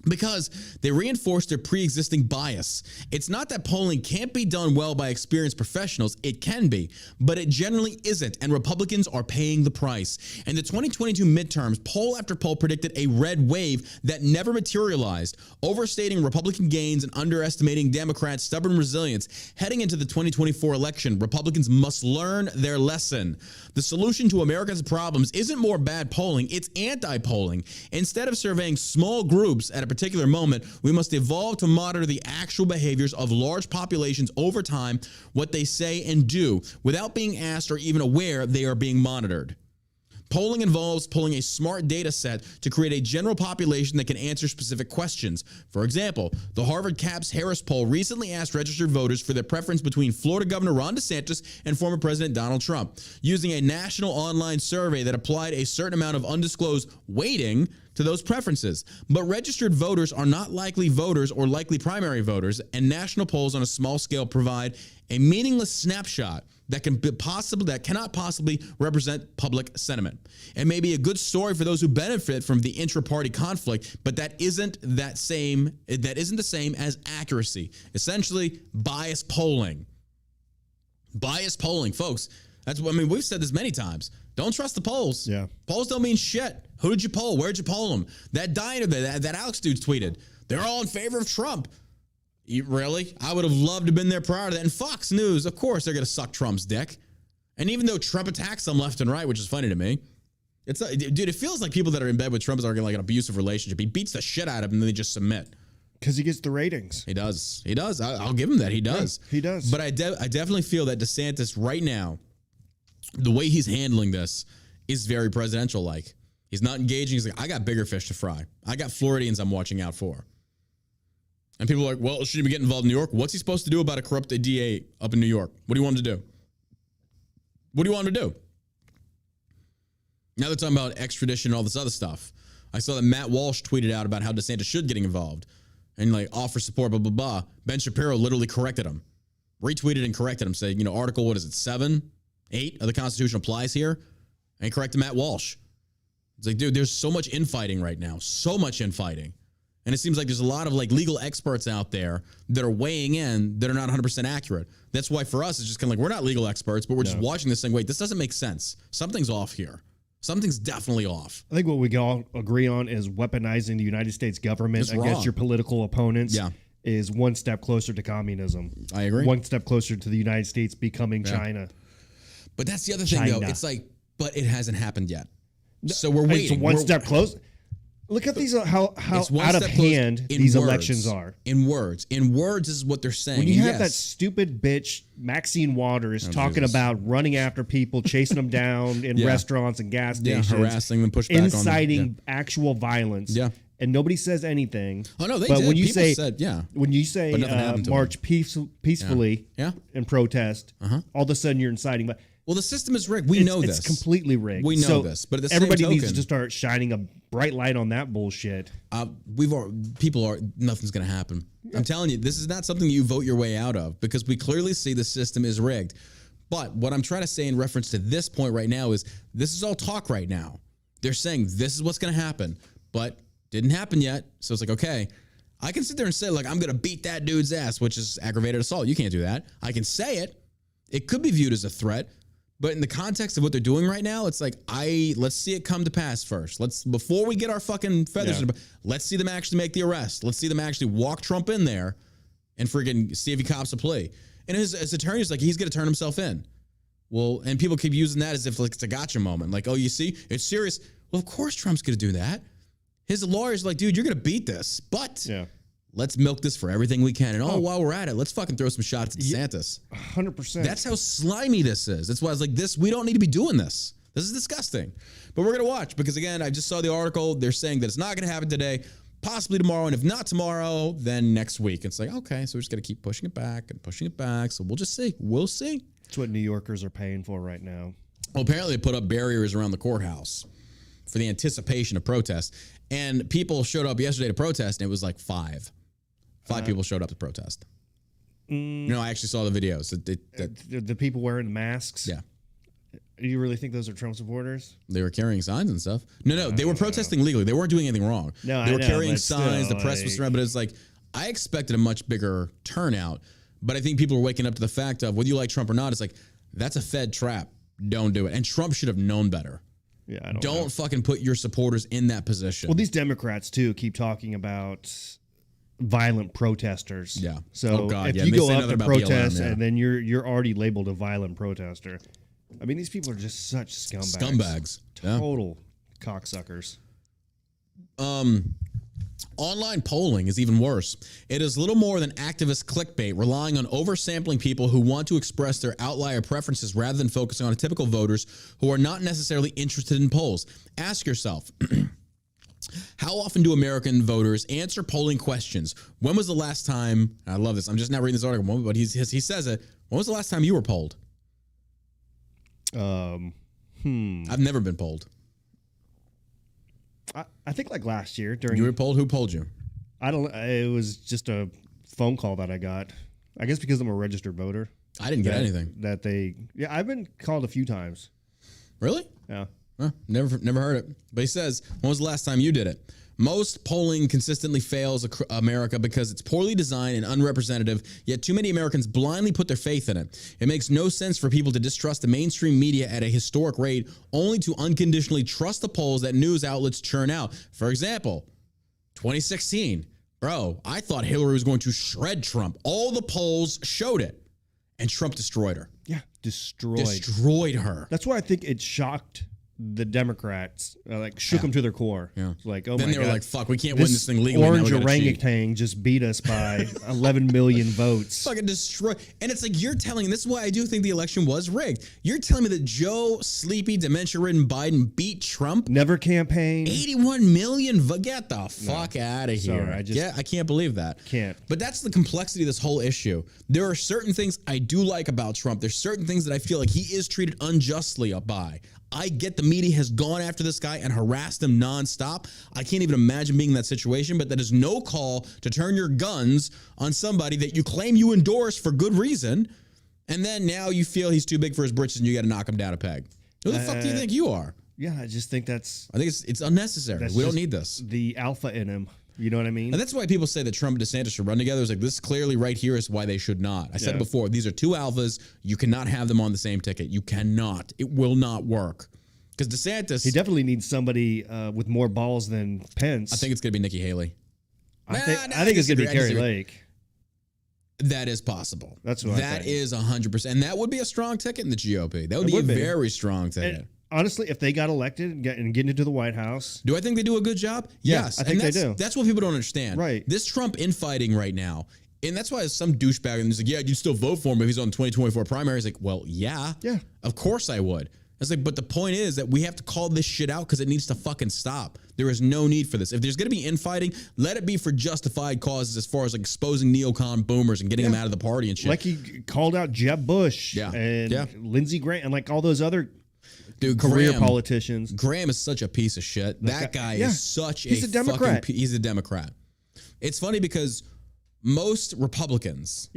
because they reinforce their pre-existing bias. It's not that polling can't be done well by experienced professionals. It can be, but it generally isn't, and Republicans are paying the price. In the 2022 midterms, poll after poll predicted a red wave that never materialized, overstating Republican gains and underestimating Democrats' stubborn resilience. Heading into the 2024 election, Republicans must learn their lesson. The solution to America's problems isn't more bad polling, it's anti-polling. Instead of surveying small groups at a particular moment, we must evolve to monitor the actual behaviors of large populations over time, what they say and do, without being asked or even aware they are being monitored. Polling involves pulling a smart data set to create a general population that can answer specific questions. For example, the Harvard Capps Harris poll recently asked registered voters for their preference between Florida Governor Ron DeSantis and former President Donald Trump, using a national online survey that applied a certain amount of undisclosed weighting to those preferences. But registered voters are not likely voters or likely primary voters, and national polls on a small scale provide a meaningless snapshot that cannot possibly represent public sentiment. It may be a good story for those who benefit from the intra-party conflict, but that isn't the same as accuracy. Essentially, bias polling. Bias polling, folks. That's what I mean. We've said this many times. Don't trust the polls. Yeah. Polls don't mean shit. Who did you poll? Where'd you poll them? That diner that Alex dude tweeted. They're all in favor of Trump. Really? I would have loved to have been there prior to that. And Fox News, of course, they're going to suck Trump's dick. And even though Trump attacks them left and right, which is funny to me, it's dude, it feels like people that are in bed with Trump are in like an abusive relationship. He beats the shit out of them and then they just submit. Because he gets the ratings. He does. He does. I'll give him that. He does. Yeah, he does. But I definitely feel that DeSantis right now, the way he's handling this is very presidential-like. He's not engaging. He's like, I got bigger fish to fry. I got Floridians I'm watching out for. And people are like, well, should he get involved in New York? What's he supposed to do about a corrupt DA up in New York? What do you want him to do? What do you want him to do? Now they're talking about extradition and all this other stuff. I saw that Matt Walsh tweeted out about how DeSantis should get involved and like offer support, blah, blah, blah. Ben Shapiro literally corrected him. Retweeted and corrected him, saying, Article, what is it, 7, 8 of the Constitution applies here? And he corrected Matt Walsh. It's like, dude, there's so much infighting right now. So much infighting. And it seems like there's a lot of like legal experts out there that are weighing in that are not 100% accurate. That's why for us, it's just kind of like, we're not legal experts, but we're just watching this thing. Wait, this doesn't make sense. Something's off here. Something's definitely off. I think what we can all agree on is weaponizing the United States government against your political opponents is one step closer to communism. I agree. One step closer to the United States becoming China. But that's the other thing, though. It's like, but it hasn't happened yet. So we're waiting. It's one step closer. Look at these how out of hand these elections are. In words. In words is what they're saying. When you have that stupid bitch, Maxine Waters, talking about running after people, chasing them down in restaurants and gas stations. Harassing them, push back on them. Inciting actual violence. Yeah. And nobody says anything. Oh, no, they did. When you People say march peacefully and protest, all of a sudden you're inciting. But Well, the system is rigged. We know this. It's completely rigged. We know this. But at the everybody same token, needs to start shining a bright light on that bullshit. Nothing's going to happen. I'm telling you, this is not something you vote your way out of because we clearly see the system is rigged. But what I'm trying to say in reference to this point right now is this is all talk right now. They're saying this is what's going to happen, but didn't happen yet. So it's like, okay, I can sit there and say, like, I'm going to beat that dude's ass, which is aggravated assault. You can't do that. I can say it. It could be viewed as a threat. But in the context of what they're doing right now, it's like, let's see it come to pass first. Before we get our fucking feathers, let's see them actually make the arrest. Let's see them actually walk Trump in there and freaking see if he cops a plea. And his attorney's like, he's going to turn himself in. Well, and people keep using that as if like it's a gotcha moment. Like, oh, you see, it's serious. Well, of course Trump's going to do that. His lawyer's like, dude, you're going to beat this. But let's milk this for everything we can. And while we're at it, let's fucking throw some shots at DeSantis. 100%. That's how slimy this is. That's why I was like, we don't need to be doing this. This is disgusting. But we're going to watch because, again, I just saw the article. They're saying that it's not going to happen today, possibly tomorrow. And if not tomorrow, then next week. It's like, okay, so we're just going to keep pushing it back and pushing it back. So we'll just see. We'll see. That's what New Yorkers are paying for right now. Well, apparently they put up barriers around the courthouse for the anticipation of protests. And people showed up yesterday to protest, and it was like five people showed up to protest. No, I actually saw the videos. The people wearing the masks? Yeah. You really think those are Trump supporters? They were carrying signs and stuff. No, they were protesting legally. They weren't doing anything wrong. No, they were carrying signs. The press was around, but it's like, I expected a much bigger turnout. But I think people are waking up to the fact of whether you like Trump or not, it's like, that's a Fed trap. Don't do it. And Trump should have known better. Yeah, I don't fucking put your supporters in that position. Well, these Democrats, too, keep talking about violent protesters. Yeah. So if you go up to protest and then you're already labeled a violent protester. I mean, these people are just such scumbags. Total cocksuckers. Online polling is even worse. It is little more than activist clickbait, relying on oversampling people who want to express their outlier preferences rather than focusing on typical voters who are not necessarily interested in polls. Ask yourself, how often do American voters answer polling questions? When was the last time, I love this, I'm just not reading this article, but he says it, when was the last time you were polled? I've never been polled. I think like last year during. You were polled? Who polled you? I don't. It was just a phone call that I got. I guess because I'm a registered voter. I didn't get anything. I've been called a few times. Really? Yeah. Never heard it. But he says, when was the last time you did it? Most polling consistently fails America because it's poorly designed and unrepresentative, yet too many Americans blindly put their faith in it. It makes no sense for people to distrust the mainstream media at a historic rate, only to unconditionally trust the polls that news outlets churn out. For example, 2016. Bro, I thought Hillary was going to shred Trump. All the polls showed it. And Trump destroyed her. Yeah, destroyed her. That's why I think it shocked the Democrats, shook them to their core. Yeah. Like, oh then my God. they were like, fuck, we can't win this thing legally. Orange orangutan just beat us by 11 million votes. Fucking destroy. And it's like, you're telling, this is why I do think the election was rigged. You're telling me that Joe, sleepy, dementia-ridden Biden beat Trump? Never campaigned. 81 million get the fuck out of here. Sorry, I can't believe that. Can't. But that's the complexity of this whole issue. There are certain things I do like about Trump. There's certain things that I feel like he is treated unjustly by. I get the media has gone after this guy and harassed him nonstop. I can't even imagine being in that situation, but that is no call to turn your guns on somebody that you claim you endorse for good reason. And then now you feel he's too big for his britches and you got to knock him down a peg. Who the fuck do you think you are? Yeah, I just think I think it's unnecessary. We don't need this. The alpha in him. You know what I mean? And that's why people say that Trump and DeSantis should run together. It's like, this clearly right here is why they should not. I said it before. These are two alphas. You cannot have them on the same ticket. You cannot. It will not work. Because DeSantis... He definitely needs somebody with more balls than Pence. I think it's going to be Nikki Haley. I think it's going to be Carrie Lake. That is possible. That's what I think. That is 100%. And that would be a strong ticket in the GOP. That would be a very strong ticket. And honestly, if they got elected and get into the White House... Do I think they do a good job? Yeah, yes. I think they do. That's what people don't understand. Right. This Trump infighting right now, and that's why some douchebag is like, yeah, you'd still vote for him if he's on the 2024 primary. It's like, well, yeah. Of course I would. It's like, but the point is that we have to call this shit out because it needs to fucking stop. There is no need for this. If there's going to be infighting, let it be for justified causes as far as like exposing neocon boomers and getting them out of the party and shit. Like he called out Jeb Bush and Lindsey Graham and like all those other career politicians. Graham is such a piece of shit. That guy is such he's a Democrat. He's a Democrat. It's funny because most Republicans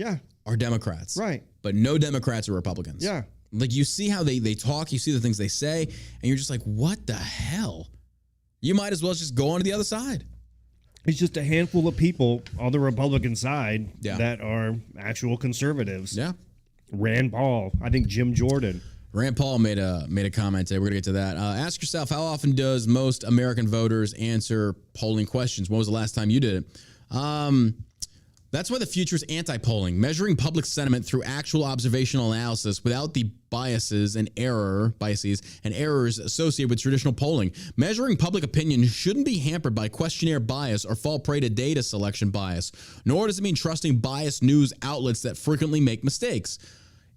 are Democrats. Right. But no Democrats are Republicans. Yeah. Like you see how they talk, you see the things they say, and you're just like, what the hell? You might as well just go on to the other side. It's just a handful of people on the Republican side that are actual conservatives. Yeah. Rand Paul. I think Jim Jordan. Rand Paul made a comment today. We're going to get to that. Ask yourself, how often does most American voters answer polling questions? When was the last time you did it? That's why the future is anti-polling, measuring public sentiment through actual observational analysis without the biases and errors associated with traditional polling. Measuring public opinion shouldn't be hampered by questionnaire bias or fall prey to data selection bias, nor does it mean trusting biased news outlets that frequently make mistakes.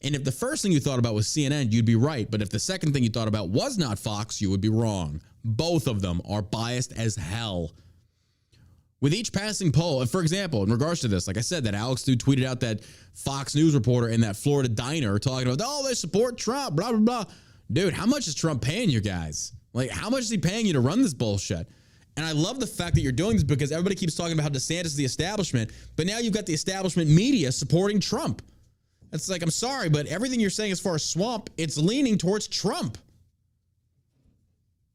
And if the first thing you thought about was CNN, you'd be right. But if the second thing you thought about was not Fox, you would be wrong. Both of them are biased as hell. With each passing poll, for example, in regards to this, like I said, that Alex dude tweeted out that Fox News reporter in that Florida diner talking about, oh, they support Trump, blah, blah, blah. Dude, how much is Trump paying you guys? Like, how much is he paying you to run this bullshit? And I love the fact that you're doing this because everybody keeps talking about how DeSantis is the establishment, but now you've got the establishment media supporting Trump. It's like, I'm sorry, but everything you're saying as far as swamp, it's leaning towards Trump.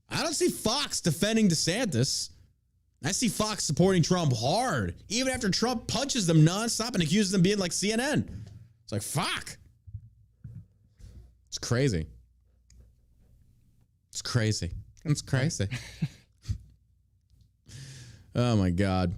I don't see Fox defending DeSantis. I see Fox supporting Trump hard, even after Trump punches them nonstop and accuses them of being like CNN. It's like, fuck. It's crazy. It's crazy. It's crazy. Oh, my God.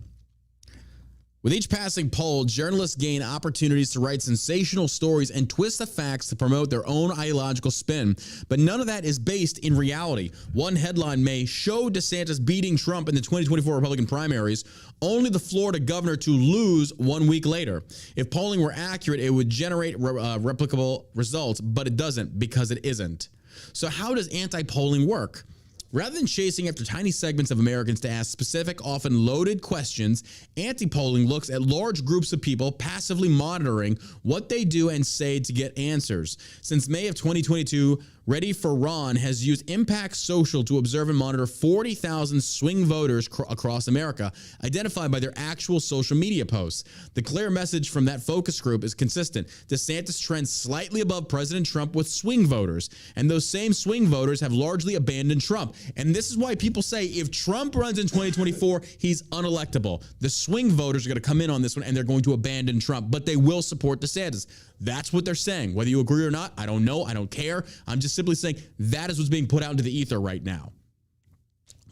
With each passing poll, journalists gain opportunities to write sensational stories and twist the facts to promote their own ideological spin. But none of that is based in reality. One headline may show DeSantis beating Trump in the 2024 Republican primaries, only the Florida governor to lose 1 week later. If polling were accurate, it would generate replicable results, but it doesn't because it isn't. So how does anti-polling work? Rather than chasing after tiny segments of Americans to ask specific, often loaded questions, anti-polling looks at large groups of people passively monitoring what they do and say to get answers. Since May of 2022, Ready for Ron has used Impact Social to observe and monitor 40,000 swing voters across America, identified by their actual social media posts. The clear message from that focus group is consistent. DeSantis trends slightly above President Trump with swing voters, and those same swing voters have largely abandoned Trump. And this is why people say if Trump runs in 2024, he's unelectable. The swing voters are going to come in on this one, and they're going to abandon Trump, but they will support DeSantis. That's what they're saying. Whether you agree or not, I don't know. I don't care. I'm just simply saying that is what's being put out into the ether right now.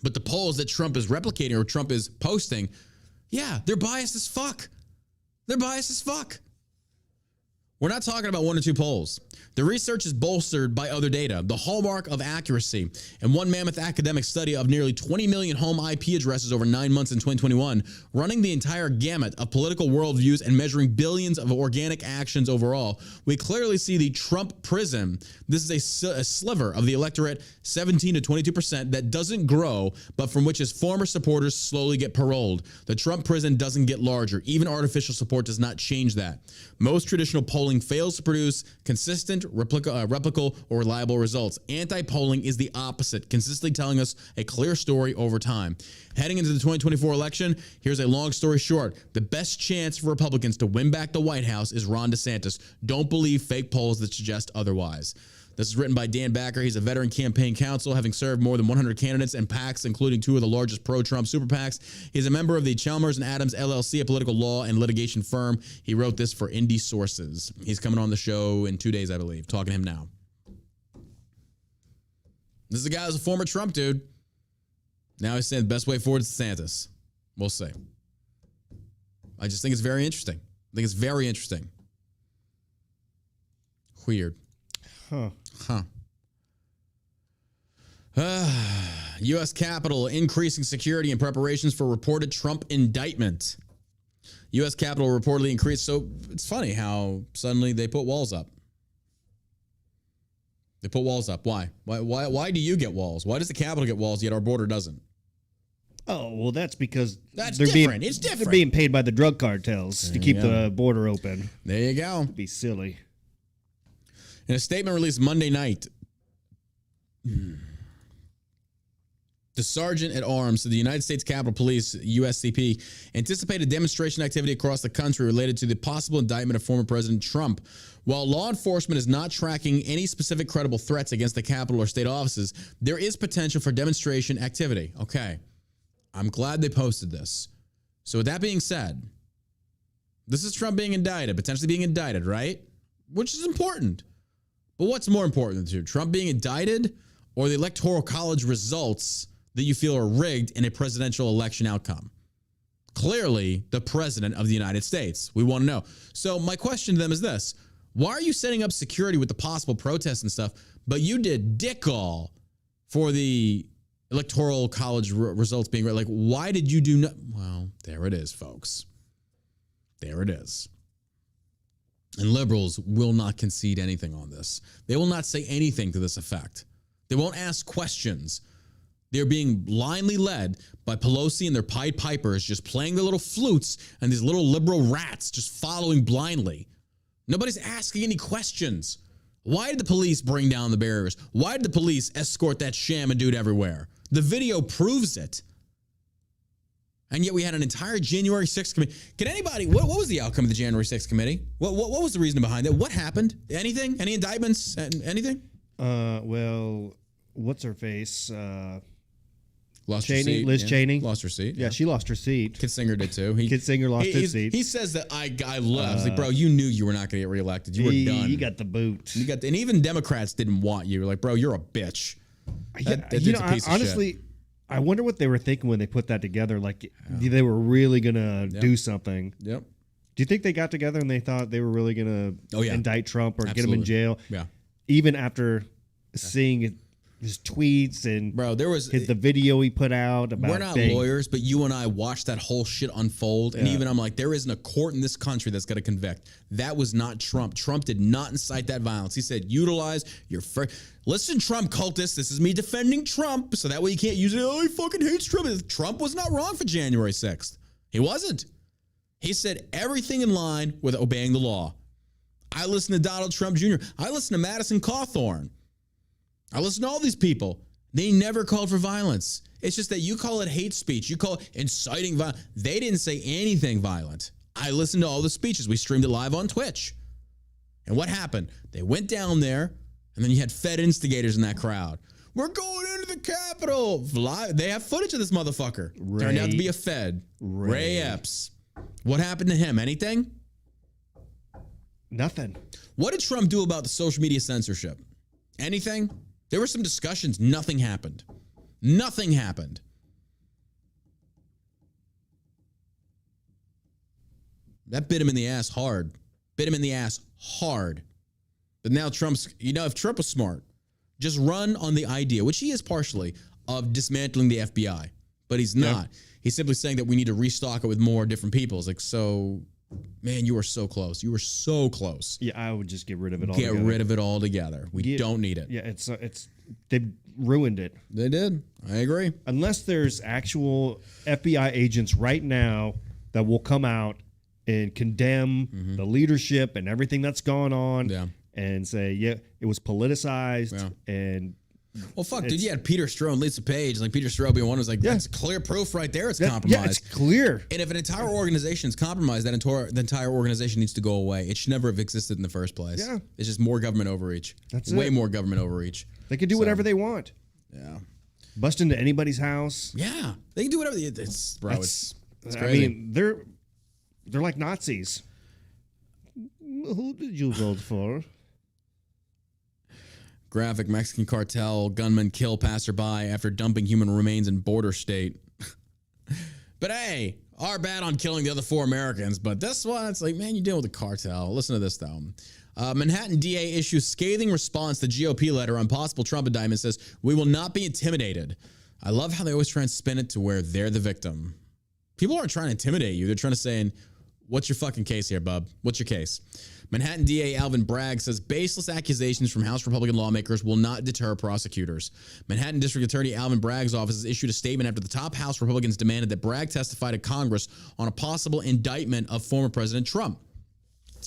But the polls that Trump is replicating or Trump is posting, yeah, they're biased as fuck. They're biased as fuck. We're not talking about one or two polls. The research is bolstered by other data, the hallmark of accuracy. And one mammoth academic study of nearly 20 million home IP addresses over 9 months in 2021, running the entire gamut of political worldviews and measuring billions of organic actions overall, we clearly see the Trump prism. This is a sliver of the electorate, 17 to 22%, that doesn't grow, but from which his former supporters slowly get paroled. The Trump prison doesn't get larger. Even artificial support does not change that. Most traditional polling fails to produce consistent, replicable, or reliable results. Anti-polling is the opposite, consistently telling us a clear story over time. Heading into the 2024 election, here's a long story short. The best chance for Republicans to win back the White House is Ron DeSantis. Don't believe fake polls that suggest otherwise. This is written by Dan Backer. He's a veteran campaign counsel, having served more than 100 candidates and PACs, including two of the largest pro-Trump super PACs. He's a member of the Chalmers and Adams LLC, a political law and litigation firm. He wrote this for Indie Sources. He's coming on the show in 2 days, I believe. Talking to him now. This is a guy who's a former Trump dude. Now he's saying the best way forward is DeSantis. We'll see. I just think it's very interesting. I think it's very interesting. Weird. Huh. U.S. Capitol increasing security and preparations for reported Trump indictment. U.S. Capitol reportedly increased. So it's funny how suddenly they put walls up. They put walls up. Why? Why do you get walls? Why does the Capitol get walls yet our border doesn't? Oh, well, that's because it's different. They're being paid by the drug cartels to keep the border open. There you go. It'd be silly. In a statement released Monday night, the sergeant at arms of the United States Capitol Police, USCP, anticipated demonstration activity across the country related to the possible indictment of former President Trump. While law enforcement is not tracking any specific credible threats against the Capitol or state offices, there is potential for demonstration activity. Okay. I'm glad they posted this. So with that being said, this is Trump being indicted, potentially being indicted, right? Which is important. But what's more important than the two? Trump being indicted or the Electoral College results that you feel are rigged in a presidential election outcome? Clearly, the president of the United States. We want to know. So my question to them is this. Why are you setting up security with the possible protests and stuff, but you did dick all for the Electoral College results being like, why did you do no? Well, there it is, folks. There it is. And liberals will not concede anything on this. They will not say anything to this effect. They won't ask questions. They're being blindly led by Pelosi and their Pied Pipers just playing their little flutes and these little liberal rats just following blindly. Nobody's asking any questions. Why did the police bring down the barriers? Why did the police escort that sham and dude everywhere? The video proves it. And yet we had an entire January 6th committee. Can anybody, what was the outcome of the January 6th committee? What was the reason behind it? What happened? Anything? Any indictments? Anything? Well, what's her face? Lost Cheney, her seat. Liz Cheney. Lost her seat. Yeah, she lost her seat. Kinzinger did too. Kinzinger lost his seat. He says that I left. I was like, bro, you knew you were not going to get reelected. You were done. You got the boot. And even Democrats didn't want you. Like, bro, you're a bitch. That dude's a piece of honestly, shit. I wonder what they were thinking when they put that together. Like, they were really going to do something. Yep. Do you think they got together and they thought they were really going to indict Trump or get him in jail? Yeah. Even after seeing his tweets and there was the video he put out about. We're not lawyers, but you and I watched that whole shit unfold, and even I'm like, there isn't a court in this country that's going to convict. That was not Trump. Trump did not incite that violence. He said, utilize your listen, Trump cultists. This is me defending Trump, so that way you can't use it. Oh, he fucking hates Trump. Trump was not wrong for January 6th. He wasn't. He said everything in line with obeying the law. I listen to Donald Trump Jr. I listen to Madison Cawthorn. I listen to all these people. They never called for violence. It's just that you call it hate speech. You call it inciting violence. They didn't say anything violent. I listened to all the speeches. We streamed it live on Twitch. And what happened? They went down there, and then you had Fed instigators in that crowd. We're going into the Capitol. They have footage of this motherfucker. Turned out to be a Fed. Ray Epps. What happened to him? Anything? Nothing. What did Trump do about the social media censorship? Anything? There were some discussions. Nothing happened. Nothing happened. That bit him in the ass hard. Bit him in the ass hard. But now Trump's, if Trump was smart, just run on the idea, which he is partially, of dismantling the FBI. But he's not. Yep. He's simply saying that we need to restock it with more different people. It's like, so, man, you were so close. You were so close. Yeah, I would just get rid of it altogether. Get rid of it altogether. We don't need it. Yeah, they ruined it. They did. I agree. Unless there's actual FBI agents right now that will come out and condemn the leadership and everything that's gone on and say, it was politicized and... Well, fuck, dude, you had Peter Strzok and Lisa Page. Like, Peter Strzok being one was like, that's clear proof right there. It's compromised. Yeah, it's clear. And if an entire organization is compromised, the entire organization needs to go away. It should never have existed in the first place. Yeah. It's just more government overreach. That's way more government overreach. They can do whatever they want. Yeah. Bust into anybody's house. Yeah. They can do whatever. It's crazy. I mean, they're like Nazis. Who did you vote for? Graphic: Mexican cartel gunman kill passerby after dumping human remains in border state. But hey, our bad on killing the other 4 Americans. But this one, it's like, man, you're dealing with a cartel. Listen to this, though. Manhattan DA issues scathing response to GOP letter on possible Trump indictment, says, we will not be intimidated. I love how they always try and spin it to where they're the victim. People aren't trying to intimidate you. They're trying to say, what's your fucking case here, bub? What's your case? Manhattan DA Alvin Bragg says baseless accusations from House Republican lawmakers will not deter prosecutors. Manhattan District Attorney Alvin Bragg's office has issued a statement after the top House Republicans demanded that Bragg testify to Congress on a possible indictment of former President Trump.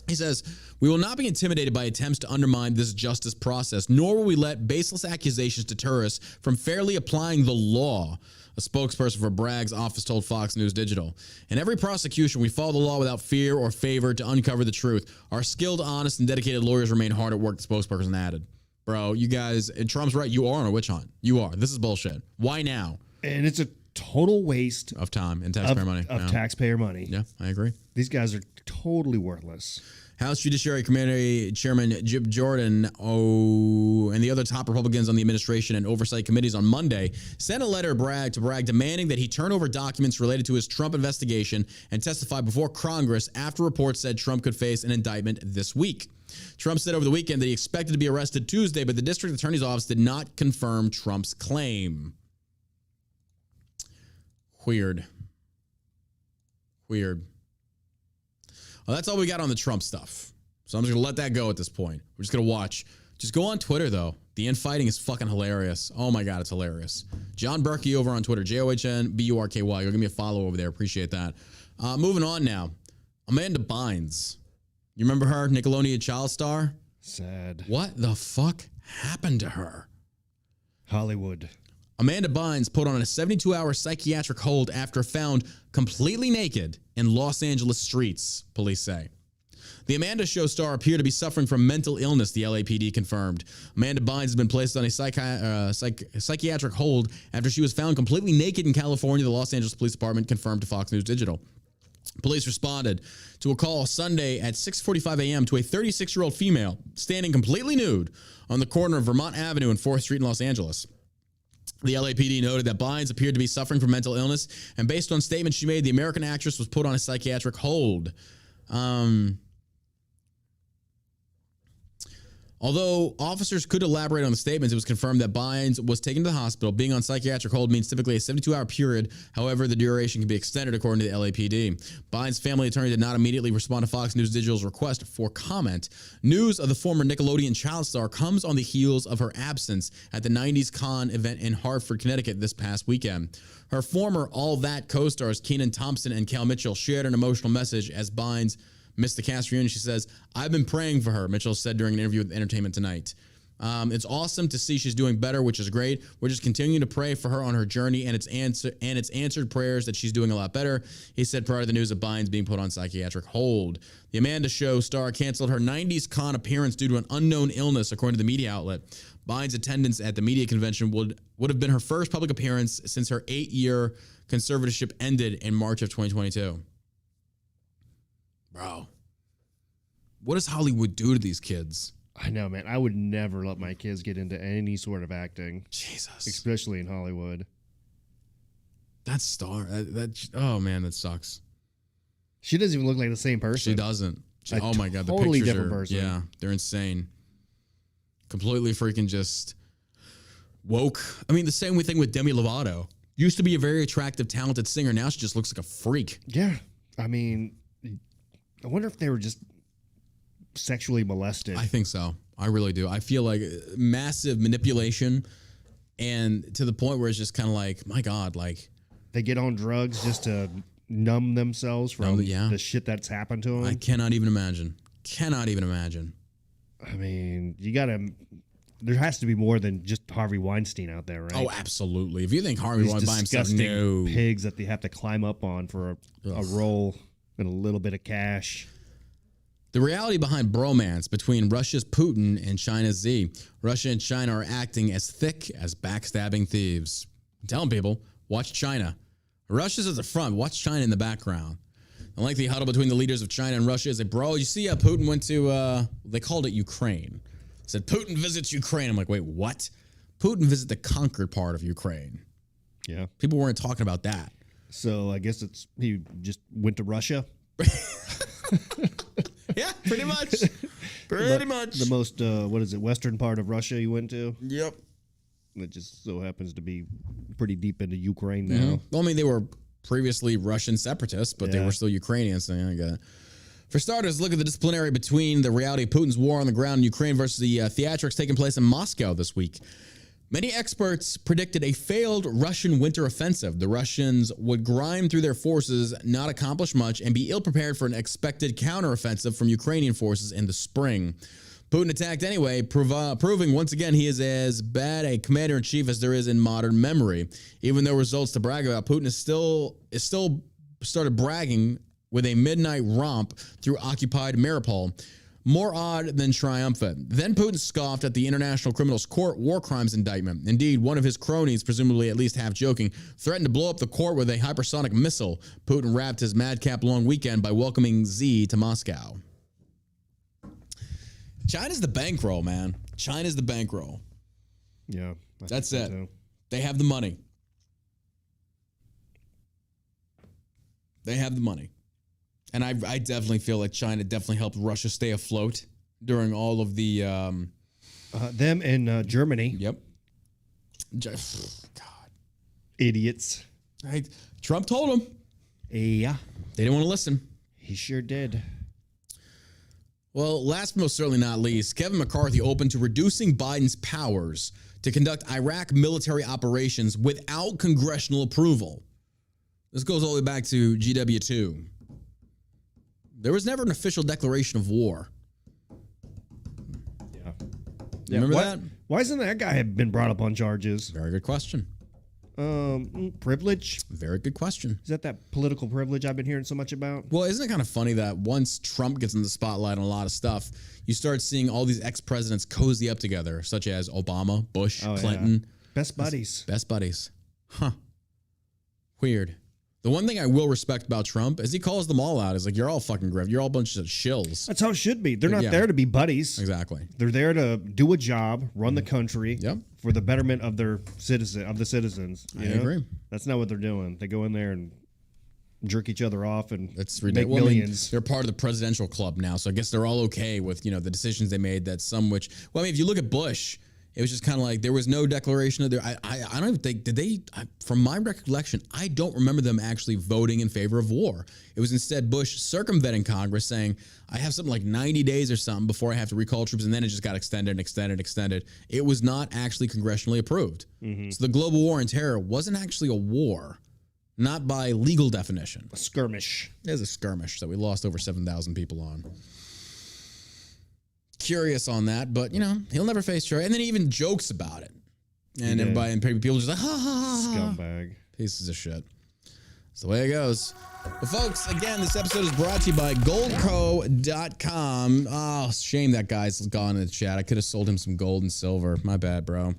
He says, "We will not be intimidated by attempts to undermine this justice process, nor will we let baseless accusations deter us from fairly applying the law," a spokesperson for Bragg's office told Fox News Digital. "In every prosecution, we follow the law without fear or favor to uncover the truth. Our skilled, honest, and dedicated lawyers remain hard at work," the spokesperson added. Bro, you guys, and Trump's right. You are on a witch hunt. You are. This is bullshit. Why now? And it's a total waste of time and taxpayer money. Taxpayer money. Yeah, I agree. These guys are totally worthless. House Judiciary Committee Chairman Jim Jordan and the other top Republicans on the administration and oversight committees on Monday sent a letter to Bragg demanding that he turn over documents related to his Trump investigation and testify before Congress after reports said Trump could face an indictment this week. Trump said over the weekend that he expected to be arrested Tuesday, but the district attorney's office did not confirm Trump's claim. Weird. Well, that's all we got on the Trump stuff. So I'm just going to let that go at this point. We're just going to watch. Just go on Twitter, though. The infighting is fucking hilarious. Oh, my God, it's hilarious. John Berkey over on Twitter, JOHNBURKY. Go give me a follow over there. Appreciate that. Moving on now. Amanda Bynes. You remember her? Nickelodeon child star? Sad. What the fuck happened to her? Hollywood. Amanda Bynes put on a 72-hour psychiatric hold after found completely naked in Los Angeles streets, police say. The Amanda Show star appeared to be suffering from mental illness, the LAPD confirmed. Amanda Bynes has been placed on a psychiatric hold after she was found completely naked in California, the Los Angeles Police Department confirmed to Fox News Digital. Police responded to a call Sunday at 6:45 a.m. to a 36-year-old female standing completely nude on the corner of Vermont Avenue and 4th Street in Los Angeles. The LAPD noted that Bynes appeared to be suffering from mental illness, and based on statements she made, the American actress was put on a psychiatric hold. Although officers could elaborate on the statements, it was confirmed that Bynes was taken to the hospital. Being on psychiatric hold means typically a 72-hour period. However, the duration can be extended according to the LAPD. Bynes' family attorney did not immediately respond to Fox News Digital's request for comment. News of the former Nickelodeon child star comes on the heels of her absence at the 90s Con event in Hartford, Connecticut this past weekend. Her former All That co-stars Kenan Thompson and Kel Mitchell shared an emotional message as Bynes missed the cast reunion. She says, "I've been praying for her," Mitchell said during an interview with Entertainment Tonight. It's awesome to see she's doing better, which is great. We're just continuing to pray for her on her journey, and it's answered prayers that she's doing a lot better, he said prior to the news of Bynes being put on psychiatric hold. The Amanda Show star canceled her 90s Con appearance due to an unknown illness, according to the media outlet. Bynes' attendance at the media convention would have been her first public appearance since her 8-year conservatorship ended in March of 2022. Bro, what does Hollywood do to these kids? I know, man. I would never let my kids get into any sort of acting. Jesus. Especially in Hollywood. That star, oh man, that sucks. She doesn't even look like the same person. She doesn't. Oh my God, the totally pictures different are, person. yeah, they're insane. Completely freaking just woke. I mean, the same thing with Demi Lovato. Used to be a very attractive, talented singer. Now she just looks like a freak. Yeah. I mean, I wonder if they were just sexually molested. I think so. I really do. I feel like massive manipulation, and to the point where it's just kind of like, my God, like they get on drugs just to numb themselves from the shit that's happened to them. I cannot even imagine. I mean, there has to be more than just Harvey Weinstein out there, right? Oh, absolutely. If you think Harvey Weinstein by himself, disgusting pigs that they have to climb up on for a role and a little bit of cash. The reality behind bromance between Russia's Putin and China's Xi. Russia and China are acting as thick as backstabbing thieves. I'm telling people, watch China. Russia's at the front. Watch China in the background. The lengthy huddle between the leaders of China and Russia is a bro. You see, Putin went to, they called it Ukraine. Said, Putin visits Ukraine. I'm like, wait, what? Putin visited the conquered part of Ukraine. Yeah. People weren't talking about that. So I guess he just went to Russia. Yeah, pretty much. Pretty much. The most, western part of Russia you went to? Yep. It just so happens to be pretty deep into Ukraine now. Mm-hmm. Well, I mean, they were previously Russian separatists, but they were still Ukrainians. So I got For starters, look at the disciplinary between the reality of Putin's war on the ground in Ukraine versus the theatrics taking place in Moscow this week. Many experts predicted a failed Russian winter offensive. The Russians would grind through their forces, not accomplish much, and be ill-prepared for an expected counteroffensive from Ukrainian forces in the spring. Putin attacked anyway, proving once again he is as bad a commander-in-chief as there is in modern memory. Even though results to brag about, Putin is still started bragging with a midnight romp through occupied Mariupol. More odd than triumphant. Then Putin scoffed at the International Criminals Court war crimes indictment. Indeed, one of his cronies, presumably at least half joking, threatened to blow up the court with a hypersonic missile. Putin wrapped his madcap long weekend by welcoming Z to Moscow. China's the bankroll, man. China's the bankroll. Yeah. That's it. So. They have the money. They have the money. And I definitely feel like China definitely helped Russia stay afloat during all of the... them and Germany. Yep. God. Idiots. Trump told them. Yeah. They didn't want to listen. He sure did. Well, last but most certainly not least, Kevin McCarthy opened to reducing Biden's powers to conduct Iraq military operations without congressional approval. This goes all the way back to GW2. There was never an official declaration of war. Yeah. Remember that? Why isn't that guy been brought up on charges? Very good question. Privilege? Very good question. Is that political privilege I've been hearing so much about? Well, isn't it kind of funny that once Trump gets in the spotlight on a lot of stuff, you start seeing all these ex-presidents cozy up together, such as Obama, Bush, Clinton. Yeah. Best buddies. Best buddies. Huh. Weird. The one thing I will respect about Trump is he calls them all out. He's like, you're all fucking grift. You're all bunches of shills. That's how it should be. They're not there to be buddies. Exactly. They're there to do a job, run the country for the betterment of the citizens. I agree. That's not what they're doing. They go in there and jerk each other off and make millions. I mean, they're part of the presidential club now, so I guess they're all okay with, the decisions they made that some which... Well, I mean, if you look at Bush... It was just kind of like there was no declaration of their. I don't even think did they. From my recollection, I don't remember them actually voting in favor of war. It was instead Bush circumventing Congress, saying I have something like 90 days or something before I have to recall troops, and then it just got extended. It was not actually congressionally approved. Mm-hmm. So the global war on terror wasn't actually a war, not by legal definition. A skirmish. It was a skirmish that we lost over 7,000 people on. Curious on that, but he'll never face charge, and then he even jokes about it, and everybody and people just like ha ha ha, scumbag, pieces of shit. That's the way it goes. Well, folks, again, this episode is brought to you by goldco.com. Oh, shame that guy's gone in the chat. I could have sold him some gold and silver. My bad, bro.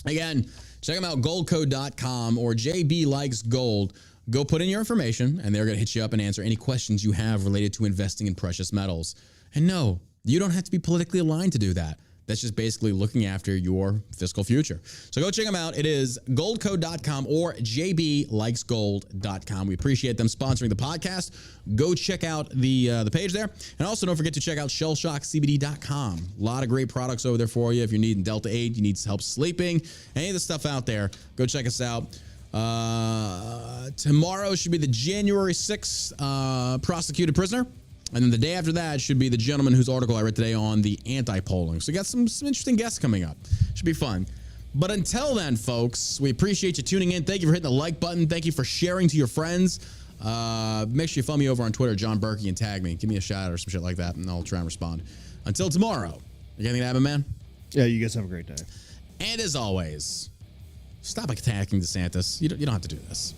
Again, check them out, goldco.com or JB Likes Gold. Go put in your information, and they're going to hit you up and answer any questions you have related to investing in precious metals. And no, you don't have to be politically aligned to do that. That's just basically looking after your fiscal future. So go check them out. It is goldco.com or jblikesgold.com. We appreciate them sponsoring the podcast. Go check out the page there. And also don't forget to check out shellshockcbd.com. A lot of great products over there for you. If you're needing Delta 8, you need help sleeping, any of the stuff out there, go check us out. Tomorrow should be the January 6th prosecuted prisoner. And then the day after that should be the gentleman whose article I read today on the anti-polling. So we got some interesting guests coming up. Should be fun. But until then, folks, we appreciate you tuning in. Thank you for hitting the like button. Thank you for sharing to your friends. Make sure you follow me over on Twitter, John Berkey, and tag me. Give me a shout out or some shit like that, and I'll try and respond. Until tomorrow, you got anything to happen, man? Yeah, you guys have a great day. And as always, stop attacking DeSantis. You don't have to do this.